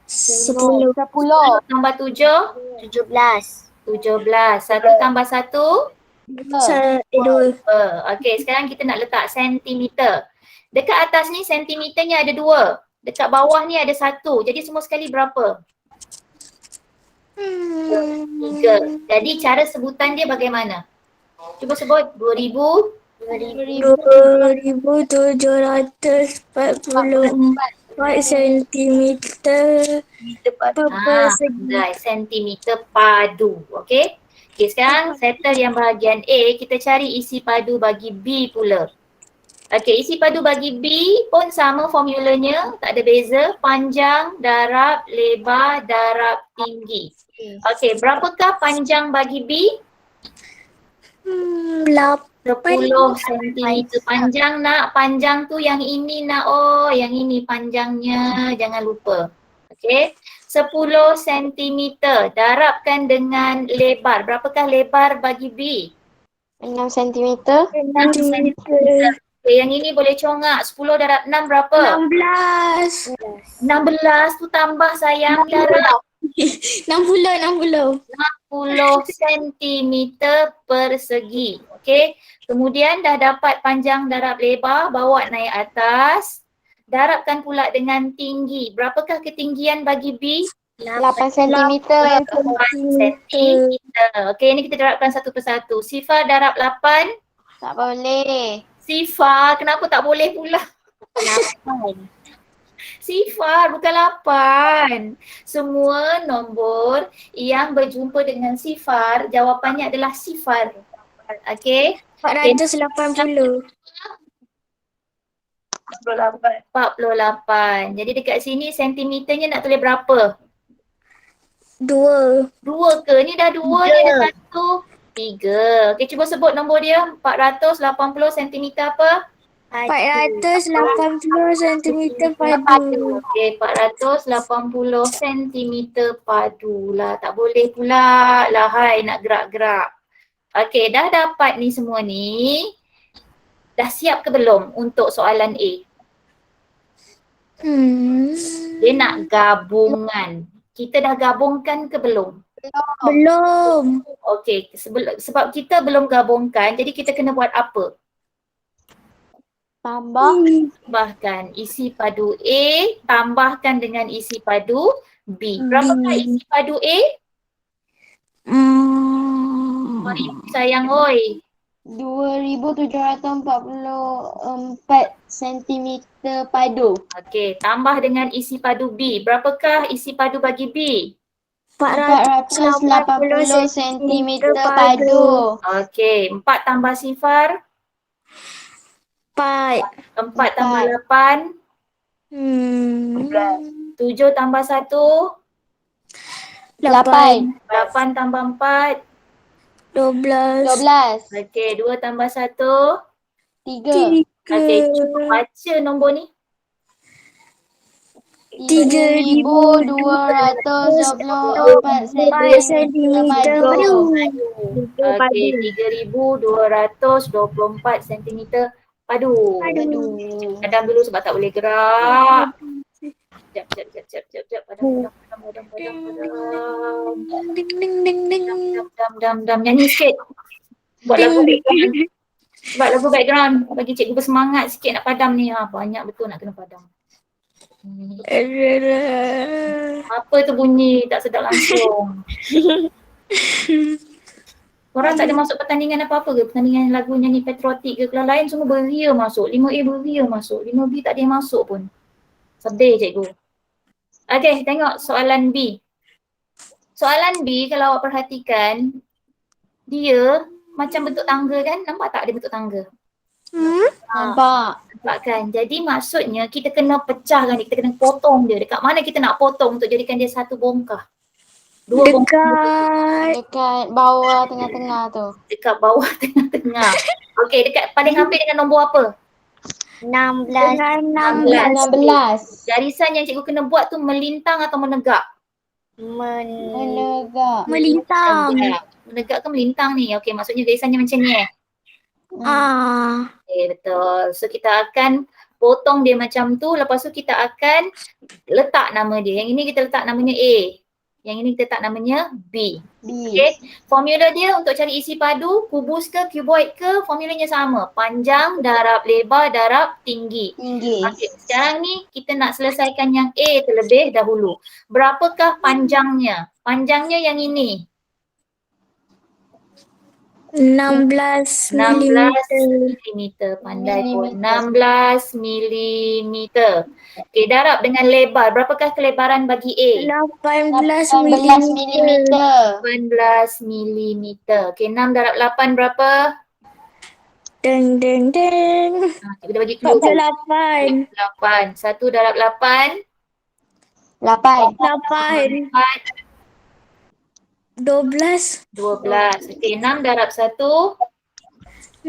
10. 10. tambah 7, 17. 17. 1 tambah 1, 2. Okey, sekarang kita nak letak sentimeter. Dekat atas ni sentimeternya ada 2. Dekat bawah ni ada 1. Jadi semua sekali berapa? 3. Jadi cara sebutan dia bagaimana? Cuba sebut 2,744 sentimeter persegi. sentimeter padu. Okey. Okey, sekarang settle yang bahagian A, kita cari isi padu bagi B pula. Okey, isi padu bagi B pun sama formulanya, tak ada beza. Panjang darab lebar darab tinggi. Okey, berapakah panjang bagi B? 10 cm panjang nak. Panjang tu yang ini nak. Oh, yang ini panjangnya. Jangan lupa. Okey. 10 cm. Darabkan dengan lebar. Berapakah lebar bagi B? 6 cm. 6 cm. Okay, yang ini boleh congak. 10 darab 6 berapa? 16. 16 tu tambah sayang. Darab 60. 60 cm persegi. Okey. Kemudian dah dapat panjang darab lebar, bawa naik atas. Darabkan pula dengan tinggi. Berapakah ketinggian bagi B? 8 cm. 8 cm. Okey, ini kita darabkan satu persatu. Sifar darab 8, Tak boleh. Sifar, kenapa tak boleh pula? 8. Sifar bukan 8. Semua nombor yang berjumpa dengan sifar, jawapannya adalah sifar. Okey? 480. 48. Jadi dekat sini sentimeternya nak tulis berapa? 2. 2 ke? Ni dah 2, ni ada 1, 3. Okey, cuba sebut nombor dia. 480 sentimeter apa? 480 cm padu. Okey, 480 sentimeter padu lah. Tak boleh pula lah hai nak gerak-gerak. Okey, dah dapat ni semua ni. Dah siap ke belum untuk soalan A? Dia nak gabungan. Kita dah gabungkan ke belum? Belum. Okey, sebab kita belum gabungkan, jadi kita kena buat apa? Tambah. Tambahkan isi padu A, tambahkan dengan isi padu B. Berapakah isi padu A? Ibu sayang oi. 2,744 cm padu. Okey, tambah dengan isi padu B. Berapakah isi padu bagi B? 480 cm padu. Okey, 4 tambah sifar, 4. 4 tambah 8, 7 tambah 1, 8. 8 tambah 4. 12. 12. Okey, 2 tambah 1. 3. Okey, cuba baca nombor ni. 3,224 cm padu. Okey, 3,224 cm padu. Padam dulu sebab tak boleh gerak. Sekejap. Padam. Dam. Nyanyi sikit. Buat lagu background. Buat lagu background. Bagi cikgu bersemangat sikit nak padam ni. Banyak betul nak kena padam. Apa tu bunyi tak sedap langsung. Korang tak ada masuk pertandingan apa-apa ke? Pertandingan lagu nyanyi patriotik ke? Kelas lain semua beria masuk. 5A beria masuk. 5B tak ada yang masuk pun. Sedih cikgu. Okey, tengok soalan B. Soalan B kalau awak perhatikan, dia macam bentuk tangga kan? Nampak tak dia bentuk tangga? Nampak. Nampak kan? Jadi maksudnya kita kena pecahkan dia, kita kena potong dia. Dekat mana kita nak potong untuk jadikan dia satu bongkah? Dua bongkah. Dekat bawah tengah-tengah tu. Dekat bawah tengah-tengah. Okey, dekat paling hampir dengan nombor apa? 16. 16. Garisan yang cikgu kena buat tu melintang atau menegak? Menegak. Melintang. Menegak ke melintang ni? Okey, maksudnya garisannya macam ni Okay, betul. So kita akan potong dia macam tu, lepas tu kita akan letak nama dia. Yang ini kita letak namanya A. Yang ini kita letak namanya B. Okay. Formula dia untuk cari isi padu, kubus ke, cuboid ke, formulanya sama. Panjang, darab lebar, darab tinggi. Okay. Sekarang ni kita nak selesaikan yang A terlebih dahulu. Berapakah panjangnya? Panjangnya yang ini. 16 milimeter. Pandai pun. 16 milimeter. Okey, darab dengan lebar. Berapakah kelebaran bagi A? 18 milimeter. 18 milimeter. Okey, 6 darab 8 berapa? Deng. Kita bagi clue. 48. 8. 1 darab 8. 8. 12. 12. Okey, 6 darab 1.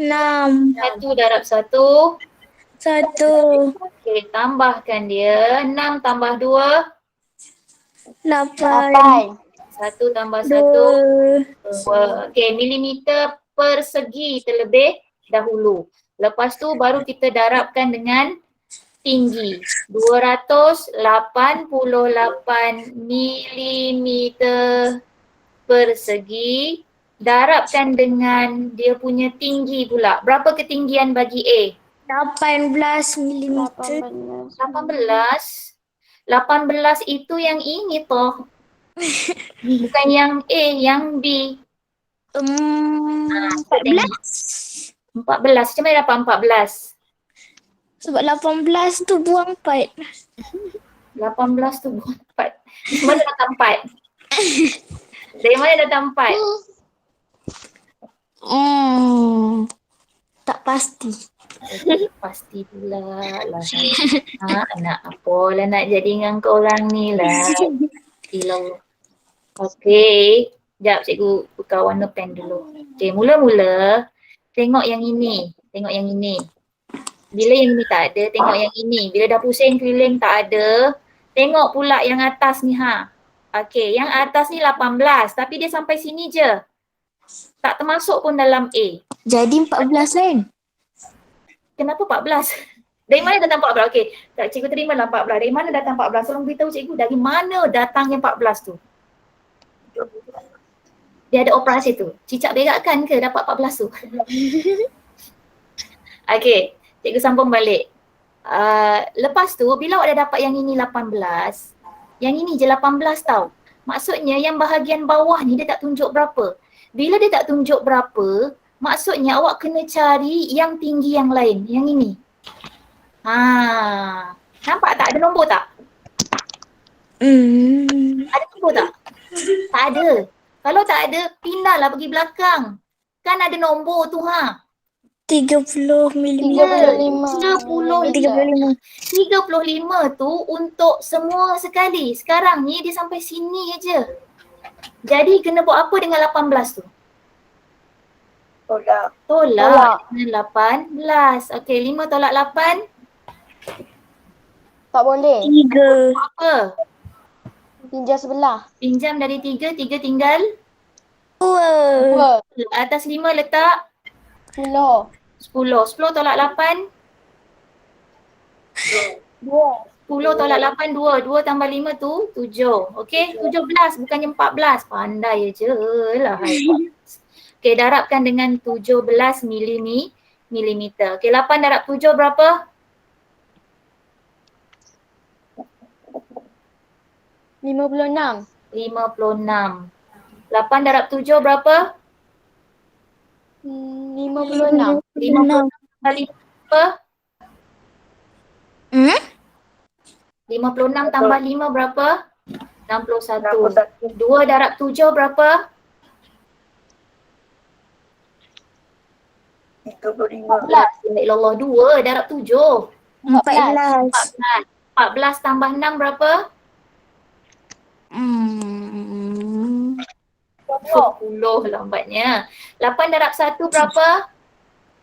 6. 1 darab 1. 1. Okey, tambahkan dia. 6 tambah 2. 8. 1 tambah 1. 2. Okey, milimeter persegi terlebih dahulu. Lepas tu baru kita darabkan dengan tinggi. 288 milimeter persegi. Darabkan dengan dia punya tinggi pula. Berapa ketinggian bagi A? 18 mm. 18 itu yang ini toh. Bukan yang A, yang B. 14. 14. Macam mana dapat 14? Sebab 18 tu buang 4. 18 tu buang 4. Dari mana datang 4? Dari mana datang 4? Tak pasti. Pasti pula lah. Anak apa lah nak jadi dengan kau orang ni lah. Gila. Okey. Sekejap cikgu buka warna pen dulu. Okey, mula-mula tengok yang ini. Tengok yang ini. Bila yang ini tak ada, tengok yang ini. Bila dah pusing keliling tak ada, tengok pula yang atas ni ha. Okey, yang atas ni 18 tapi dia sampai sini je. Tak termasuk pun dalam A. Jadi 14 kan? Kenapa 14? Dari mana datang 14? Okey, tak cikgu terimalah 14. Dari mana datang 14? Tolong beritahu cikgu dari mana datangnya 14 tu? Dia ada operasi tu. Cicak berakkan ke dapat 14 tu? Okey, cikgu sambung balik. Lepas tu bila awak dah dapat yang ini 18, yang ini je 18 tau. Maksudnya yang bahagian bawah ni dia tak tunjuk berapa. Bila dia tak tunjuk berapa, maksudnya awak kena cari yang tinggi yang lain, yang ini. Nampak tak ada nombor tak? Ada nombor tak? Tak ada. Kalau tak ada, pindahlah pergi belakang. Kan ada nombor tu 30 mm. 35 tu untuk semua sekali. Sekarang ni dia sampai sini aja. Jadi kena buat apa dengan 18 tu? Tolak dengan 18. Okey, 5 tolak 8. Tak boleh. 3. Apa? Pinjam sebelah. Pinjam dari 3 tinggal. 2. Atas 5 letak 10. 10 tolak 8. 2. 10 tolak 8, 2. 2 tambah 5 tu 7. Okey, 17 bukannya 14. Pandai je lah. Okey, darabkan dengan 17 milimeter. Okey, 8 darab 7 berapa? 56. 56. 8 darab 7 berapa? 56. 56 kali berapa? 56 tambah 5 berapa? 61. 2 darab 7 berapa? 35. Ya Allah, 2 darab 7. 14. 14 tambah 6 berapa? 10 lambatnya. 8 darab 1 berapa?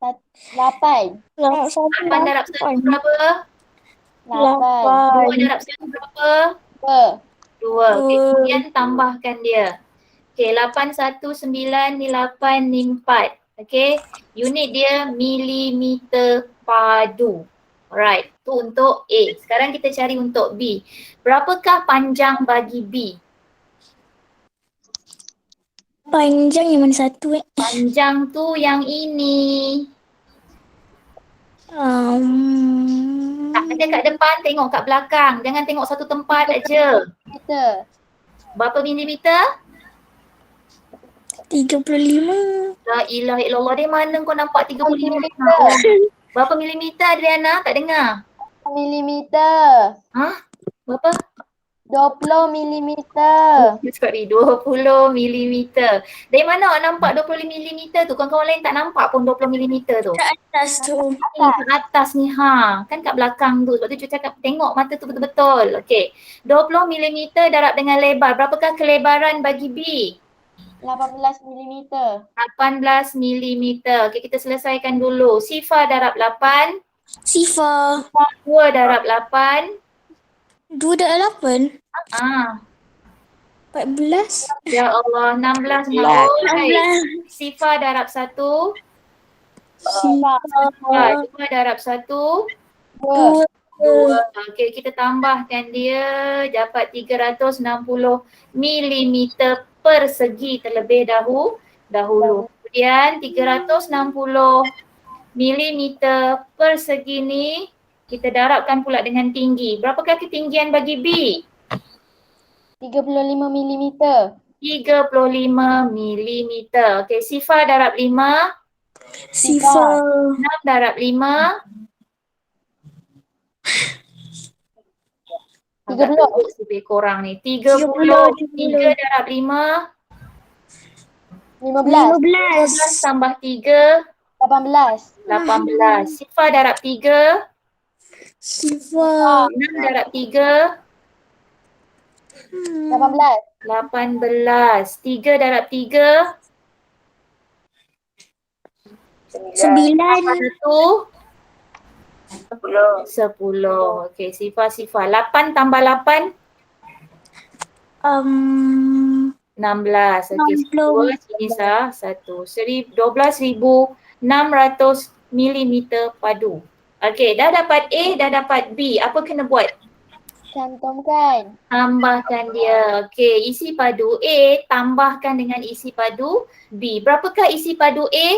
8. 8 darab 1 berapa? 8. 2 darab 1 berapa? 2. 2. Okay, kemudian tambahkan dia. Okay, 819 ni 8 ni 4. Okay, unit dia milimeter padu. Alright, tu untuk A. Sekarang kita cari untuk B. Berapakah panjang bagi B? Panjang yang mana satu Panjang tu yang ini. Tak ada kat depan, tengok kat belakang. Jangan tengok satu tempat aja. Meter. Berapa milimeter? 35. La ilaha illallah, di mana kau nampak 35 Milimeter. Berapa milimeter Adriana? Tak dengar. Milimeter. Berapa? 20 milimeter. Sorry, 20 milimeter. Dari mana awak nampak 20 milimeter tu? Kawan-kawan lain tak nampak pun 20 milimeter tu. Atas tu. Kat atas ni kan kat belakang tu. Sebab tu cuba cakap tengok mata tu betul-betul. Okey. 20 milimeter darab dengan lebar. Berapakah kelebaran bagi B? 18 milimeter. 18 milimeter. Okey, kita selesaikan dulu. Sifar darab 8. Sifa. 2 darab 8. 2 darab 8. 14. Ya Allah, 16 16. Baik. Sifar darab 1. Sifa. 2 darab 1. 2. 2. Okey, kita tambahkan dia dapat 360 milimeter persegi terlebih dahulu. Kemudian 360 milimeter persegi ni kita darabkan pula dengan tinggi. Berapakah ketinggian bagi B? 35 milimeter. 35 milimeter. Okey, sifar darab 5. Sifar. 6 darab 5. 30. Lebih kurang ni. 30. 3 darab 5. 15. 15 tambah 3. 18. 18. Sifar darab 3. Sifar. 6 darab 3. 18. 18. 3 darab 3. 9. 1. 10. 10. Okey, sifar. 8 tambah 8. 16. Okey, 2 sini sah 1. 12,600 milimeter padu. Okey, dah dapat A, dah dapat B. Apa kena buat? Cantumkan. Tambahkan dia. Okey, isi padu A tambahkan dengan isi padu B. Berapakah isi padu A?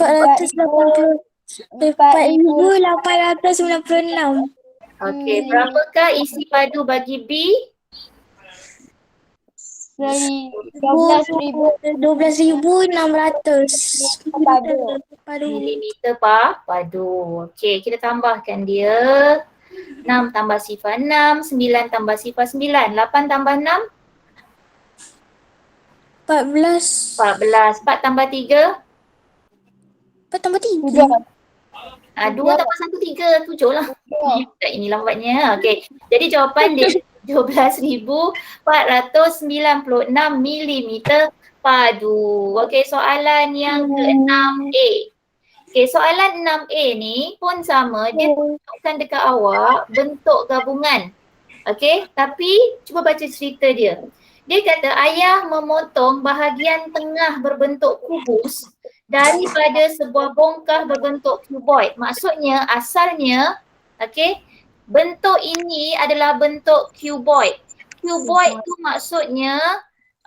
4,896. Okey, berapakah isi padu bagi B? 12,600 padu. Milimeter padu. Okey, kita tambahkan dia. 6 tambah sifar 6, 9 tambah sifar 9, 8 tambah 6, 14. 14. 4 tambah 3, 4 tambah 3. 2 tambah 1, 3, 7 lah. Ini lambatnya. Okey, jadi jawapan dia 12,496 milimeter padu. Okey, soalan yang ke-6A. Okey, soalan 6A ni pun sama. Dia tunjukkan dekat awak bentuk gabungan. Okey, tapi cuba baca cerita dia. Dia kata ayah memotong bahagian tengah berbentuk kubus daripada sebuah bongkah berbentuk cuboid. Maksudnya asalnya, okey, bentuk ini adalah bentuk cuboid. Cuboid tu maksudnya,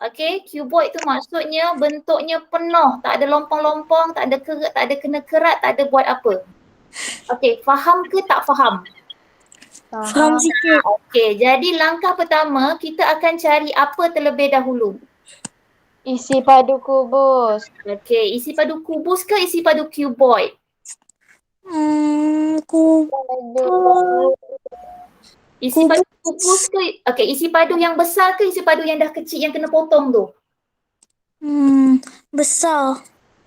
okey, cuboid tu maksudnya bentuknya penuh, tak ada lompong-lompong, tak ada kena kerat, tak ada buat apa. Okey, faham ke tak faham? Faham sikit. Okey, jadi langkah pertama kita akan cari apa terlebih dahulu? Isi padu kubus. Okey, isi padu kubus ke isi padu cuboid? Kubus. Isi padu kubus ke? Okey, isi padu yang besar ke isi padu yang dah kecil yang kena potong tu? Besar.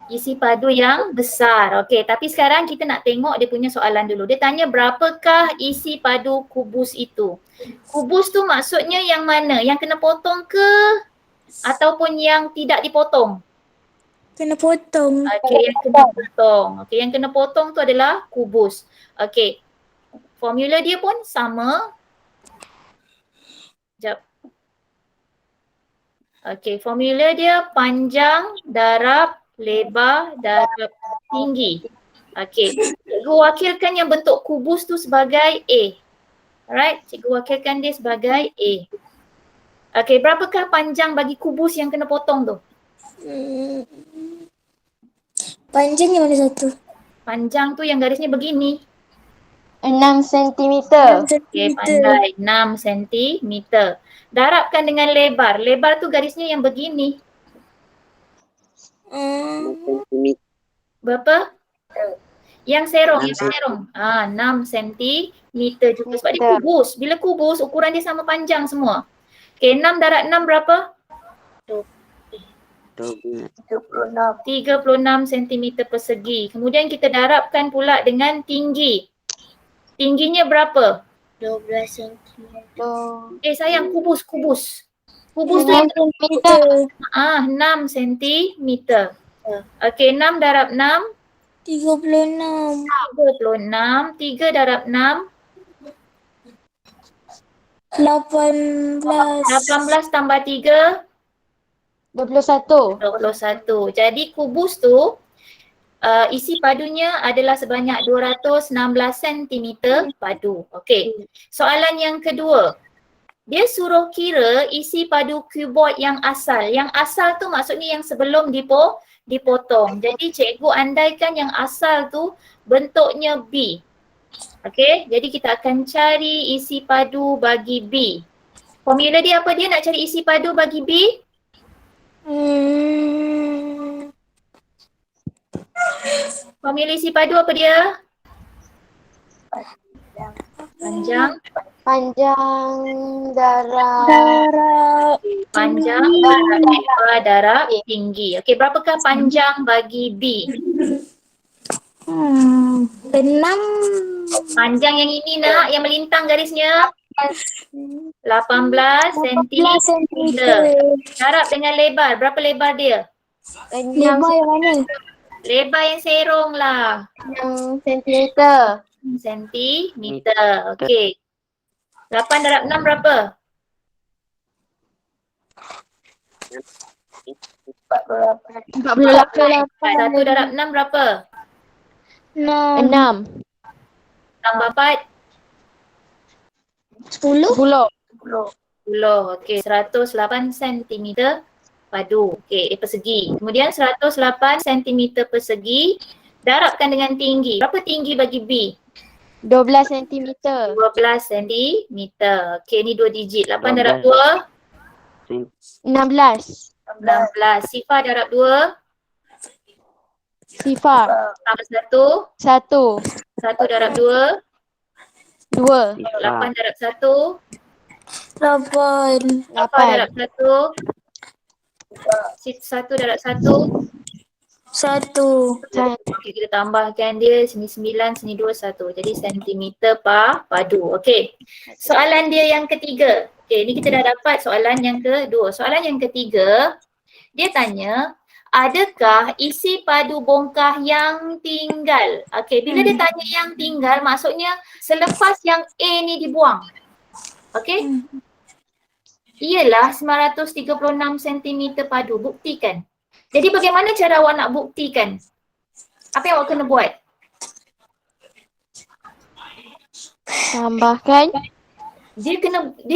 Isi padu yang besar. Okey, tapi sekarang kita nak tengok dia punya soalan dulu. Dia tanya berapakah isi padu kubus itu? Kubus tu maksudnya yang mana? Yang kena potong ke ataupun yang tidak dipotong? Kena potong. Okey, yang kena potong. Okey, yang kena potong tu adalah kubus. Okey. Formula dia pun sama. Sekejap. Okey, formula dia panjang darab lebar darab tinggi. Okey, cikgu wakilkan yang bentuk kubus tu sebagai A. Alright, cikgu wakilkan dia sebagai A. Okey, berapakah panjang bagi kubus yang kena potong tu? Panjangnya mana satu? Panjang tu yang garisnya begini. 6 cm. Okey, pandai. 6 cm. Darabkan dengan lebar. Lebar tu garisnya yang begini. Sentimeter. Berapa? Yang serong, yang serong. 6 cm juga sebab dia kubus. Bila kubus ukuran dia sama panjang semua. Okey, 6 darab 6 berapa? 76. 36 cm persegi. Kemudian kita darabkan pula dengan tinggi. Tingginya berapa? 12 cm. Sayang, kubus. Kubus tu 6 cm. 6 cm. Okey, 6 darab 6. 36. 36. 3 darab 6. 18. 18 tambah 3. 21. 21. Jadi kubus tu isi padunya adalah sebanyak 216 cm padu. Okey. Soalan yang kedua. Dia suruh kira isi padu cuboid yang asal. Yang asal tu maksudnya yang sebelum dipotong. Jadi cikgu andaikan yang asal tu bentuknya B. Okey, jadi kita akan cari isi padu bagi B. Formula dia apa? Dia nak cari isi padu bagi B? Formula isi padu apa dia? Panjang. Panjang darah Darah Panjang tinggi. darab lebar darab tinggi. Okey, berapakah panjang bagi B? 6. Panjang yang ini nak, yang melintang garisnya 18 18 cm. cm. Darab dengan lebar, berapa lebar dia? Lebar yang mana? Lebar yang serong lah. 6 sentimeter. Sentimeter. Okey. 8 darab 6 berapa? 48. 1 darab 6 berapa? 6. 6. Tambah 4, 10. 10. 10. Okey, 108 cm padu. Okey, persegi. Kemudian 108 cm persegi darabkan dengan tinggi. Berapa tinggi bagi B? 12 sentimeter. 12 cm. Okey, ni 2 digit. 8 darab 12. 2, 16. 16. Sifar darab 2, Sifar. tambah 1. 1. 1 darab 2, 2. 8 darab 1. 8. 8 darab 8. 1. 1 darab 1. 1. Okey, kita tambahkan dia sini 9, sini 2, 1. Jadi sentimeter padu. Okey. Soalan dia yang ketiga. Okey, ni kita dah dapat soalan yang kedua. Soalan yang ketiga, dia tanya, adakah isi padu bongkah yang tinggal? Okey, bila dia tanya yang tinggal, maksudnya selepas yang A ni dibuang. Okey? Ialah 936 cm padu. Buktikan. Jadi bagaimana cara awak nak buktikan? Apa yang awak kena buat? Tambahkan. Dia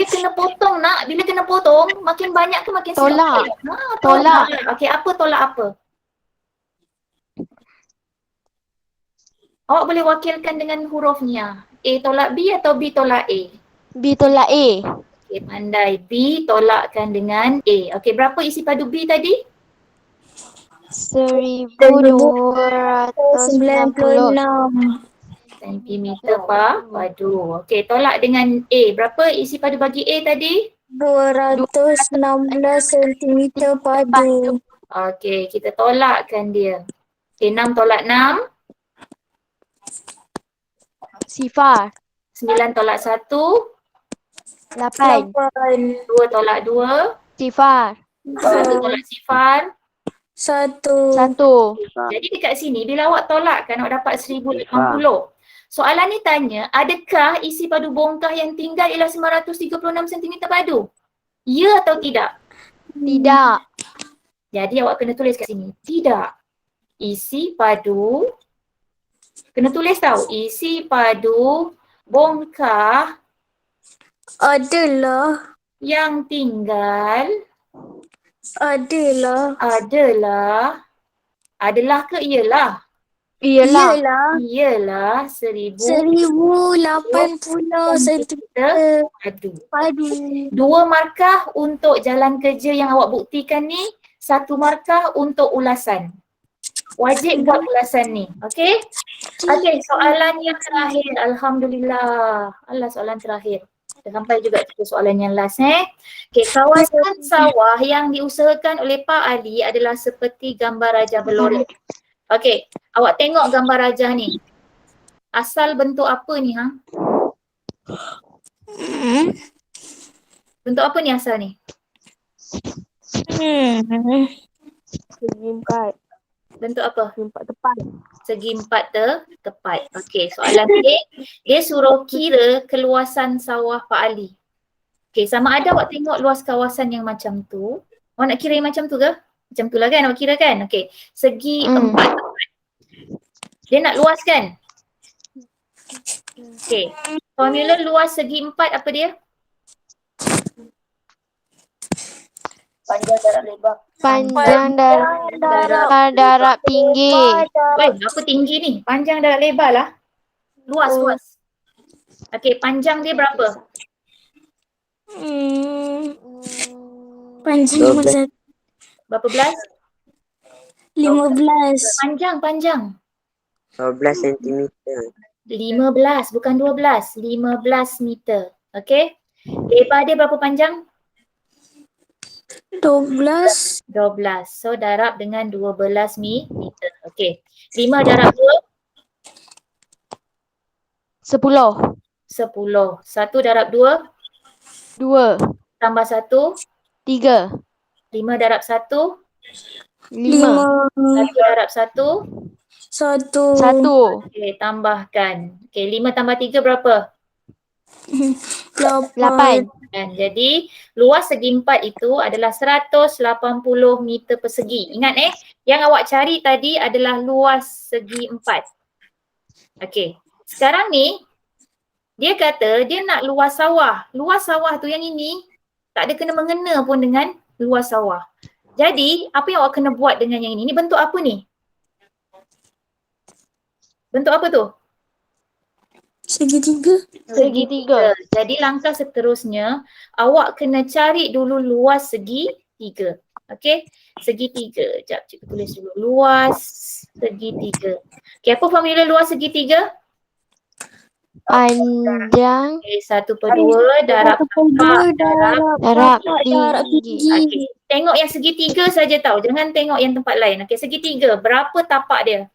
kena potong nak. Bila kena potong, makin banyak ke makin Tolak. sikit? Tolak. Okey, apa tolak apa? Awak boleh wakilkan dengan hurufnya. A tolak B atau B tolak A? B tolak A. Okey, pandai. B tolakkan dengan A. Okey, berapa isi padu B tadi? 1296. Sentimeter padu. Okey, tolak dengan A. Berapa isi padu bagi A tadi? 216 cm padu. Okey, kita tolakkan dia. Okey, 6 tolak 6. Sifar. 9 tolak 1. 8. 2 tolak 2. Sifar. 1 tolak sifar. 1. 1. Jadi dekat sini bila awak tolakkan awak dapat 1080. Soalan ni tanya, adakah isi padu bongkah yang tinggal ialah 936 cm padu? Ya atau tidak? Tidak. Jadi awak kena tulis kat sini. Tidak. Isi padu, kena tulis tau. Isi padu bongkah Adalah. yang tinggal Adalah. adalah ke ialah? Ialah. Ialah 1080 1080 cm padu. padu. 2 markah untuk jalan kerja yang awak buktikan ni, 1 markah untuk ulasan. Wajib buat ulasan ni. Okey? Okey, soalan yang terakhir. Alhamdulillah. Soalan terakhir. Kita sampai juga ke soalan yang last Okey, kawasan sawah yang diusahakan oleh Pak Ali adalah seperti gambar Raja Belora. Okey, awak tengok gambar raja ni. Asal bentuk apa ni Bentuk apa ni asal ni? Segi 4. Bentuk apa? Segi 4 tepat. Segi 4 tepat. Okey, soalan ni dia suruh kira keluasan sawah Pak Ali. Okey, sama ada awak tengok luas kawasan yang macam tu. Awak nak kira yang macam tu ke? Macam tu lah kan awak kira kan? Okey, segi 4 tepat. Dia nak luas kan? Okey, formula luas segi 4 apa dia? Panjang darab lebar. Panjang darab tinggi. Weh, apa tinggi ni? Panjang darab lebar lah. Luas. Okey, panjang dia berapa? Panjang 12. Berapa belas? 15. Panjang. 12 sentimeter. 15, bukan 12. 15 meter. Okay. Lebar dia berapa panjang? 12. 12. So darab dengan 12 meter. Okay. 5 darab 10. 10. 1 darab 2 2. tambah 1. 3. 5 darab 1. 5. 1 darab 1. 1. 1. Okay, tambahkan. Okay, 5 tambah 3 berapa? 8. Kan? Jadi luas segi 4 itu adalah 180 meter persegi. Ingat yang awak cari tadi adalah luas segi 4. Okey. Sekarang ni dia kata dia nak luas sawah. Luas sawah tu yang ini tak ada kena mengena pun dengan luas sawah. Jadi apa yang awak kena buat dengan yang ini? Ini bentuk apa ni? Bentuk apa tu? Segitiga. Segitiga. Jadi langkah seterusnya awak kena cari dulu luas segitiga. Okey, segitiga. Sekejap cikgu tulis dulu. Luas segitiga. Okey, apa formula luas segitiga? Panjang Okey, 1/2 darab tapak darab darab tinggi. Okey, tengok yang segitiga saja tahu. Jangan tengok yang tempat lain. Okey, segitiga. Berapa tapak dia?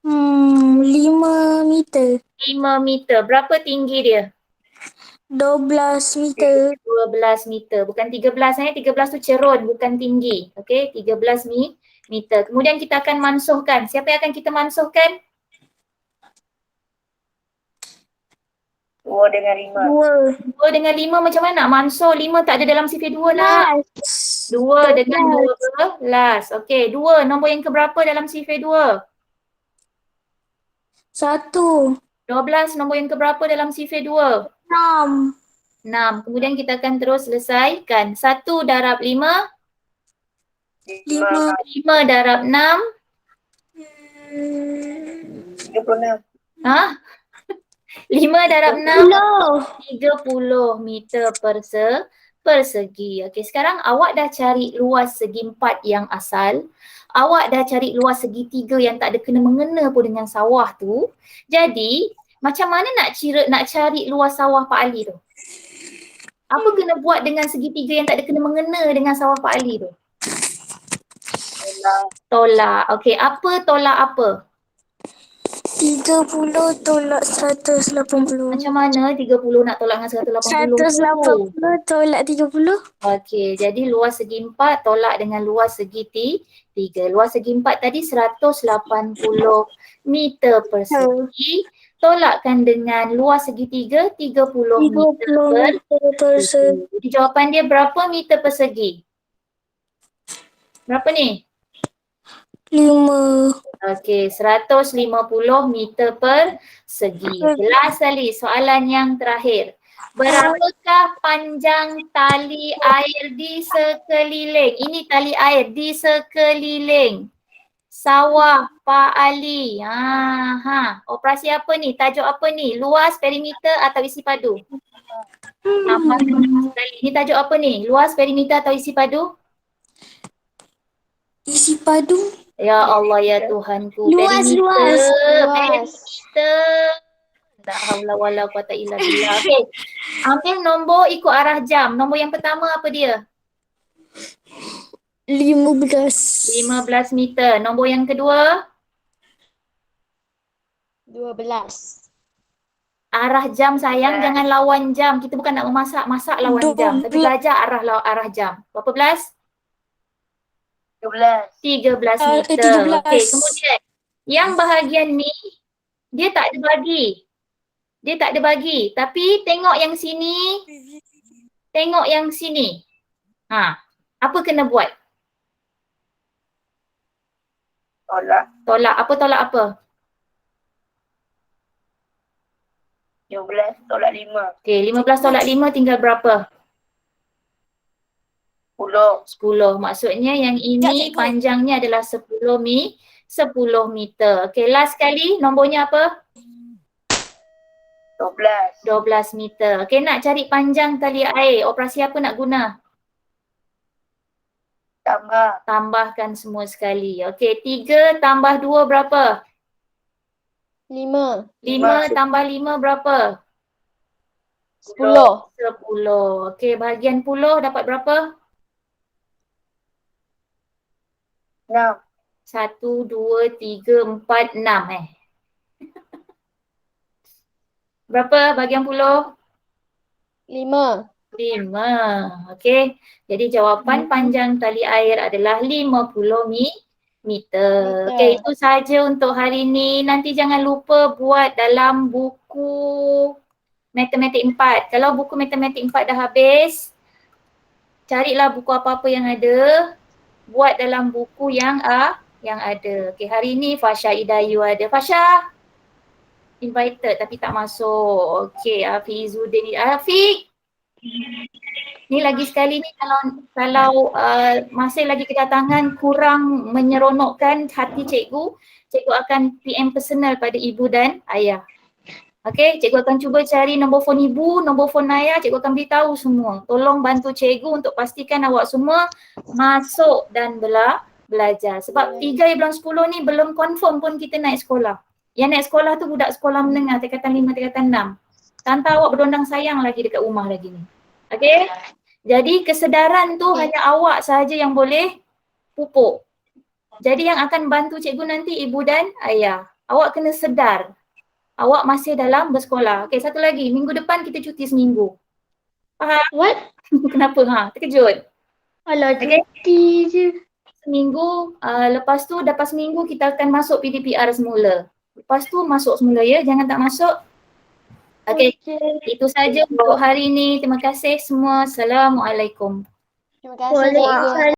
5 meter. 5 meter. Berapa tinggi dia? 12 meter. 12 meter. Bukan 13 13 tu cerun, bukan tinggi. Okey, 13 meter. Kemudian kita akan mansuhkan. Siapa yang akan kita mansuhkan? 2 dengan 5. 2. 2 dengan 5 macam mana nak mansuh? 5 tak ada dalam sifir 2 nak. 2 dengan 12. Okey, 2 nombor yang keberapa dalam sifir 2? 1. 12 nombor yang keberapa dalam sifir 2? 6. 6. Kemudian kita akan terus selesaikan. 1 darab 5. 5. 5 darab 6. 36. Ha? 5 darab 6. 30 meter persegi. Okey, sekarang awak dah cari luas segi 4 yang asal. Awak dah cari luas segitiga yang tak ada kena mengena pun dengan sawah tu. Jadi, macam mana nak cari luas sawah Pak Ali tu? Apa kena buat dengan segitiga yang tak ada kena mengena dengan sawah Pak Ali tu? Tolak. Okey, apa tolak apa? 30 tolak 180. Macam mana 30 nak tolak dengan 180? 180 tolak 30. Okey, jadi luas segi 4 tolak dengan luas segi 3. Luas segi 4 tadi 180 meter persegi. Tolakkan dengan luas segi 3, 30 meter persegi. Jadi jawapan dia berapa meter persegi? Berapa ni? 5. Okey, 150 meter persegi. Last kali, soalan yang terakhir. Berapakah panjang tali air di sekeliling? Ini tali air di sekeliling sawah Pak Ali. Operasi apa ni? Tajuk apa ni? Luas, perimeter atau isi padu? Ini tajuk apa ni? Luas, perimeter atau isi padu? Isi padu. Ya Allah ya Tuhanku. Luas. Perimeter. La haula wala quwata illa billah. Okey. Ambil nombor ikut arah jam. Nombor yang pertama apa dia? 15. 15 meter. Nombor yang kedua? 12. Arah jam sayang, jangan lawan jam. Kita bukan nak masak lawan jam. Tapi belajar arah jam. Berapa belas? 13 meter. 13. Okey, kemudian yang bahagian ni dia tak ada bagi. Tapi tengok yang sini. Tengok yang sini. Apa kena buat? Tolak. Apa tolak apa? 15 tolak 5. Okey, 15 tolak 5 tinggal berapa? 10. Maksudnya yang ini panjangnya adalah 10 meter. Okey, last kali nombornya apa? 12 meter. Okey, nak cari panjang tali air. Operasi apa nak guna? Tambahkan semua sekali. Okey, 3 tambah 2 berapa? 5. 5 tambah 5 berapa? 10. 10. Okey, bahagian puluh dapat berapa? 6. 1, 2, 3, 4, 6 Berapa bahagian puluh? 5. 5. Okey. Jadi jawapan panjang tali air adalah 50 meter. Okey, itu saja untuk hari ini. Nanti jangan lupa buat dalam buku Matematik 4. Kalau buku Matematik 4 dah habis, carilah buku apa-apa yang ada, buat dalam buku yang ada. Okey, hari ini Fasha Idayu ada. Fasha invited tapi tak masuk. Okey, Afizuddin. Afiq. Ni lagi sekali ni kalau masih lagi kedatangan kurang menyeronokkan hati cikgu, cikgu akan PM personal pada ibu dan ayah. Okey, cikgu akan cuba cari nombor phone ibu, nombor phone ayah, cikgu akan beritahu semua. Tolong bantu cikgu untuk pastikan awak semua masuk dan belajar. Sebab 3/10 ni belum confirm pun kita naik sekolah. Yang naik sekolah tu budak sekolah menengah, tingkatan 5, tingkatan 6. Tante awak berdondang sayang lagi dekat rumah lagi ni. Okey? Jadi kesedaran tu hanya awak sahaja yang boleh pupuk. Jadi yang akan bantu cikgu nanti ibu dan ayah. Awak kena sedar. Awak masih dalam bersekolah. Okey, satu lagi. Minggu depan kita cuti seminggu. Faham? What? Kenapa? Terkejut. Alah, Okey. cuti je. Seminggu, lepas tu dapat seminggu kita akan masuk PDPR semula. Lepas tu masuk semula ya, jangan tak masuk. Okey, itu saja untuk hari ini. Terima kasih semua. Assalamualaikum. Terima kasih cikgu.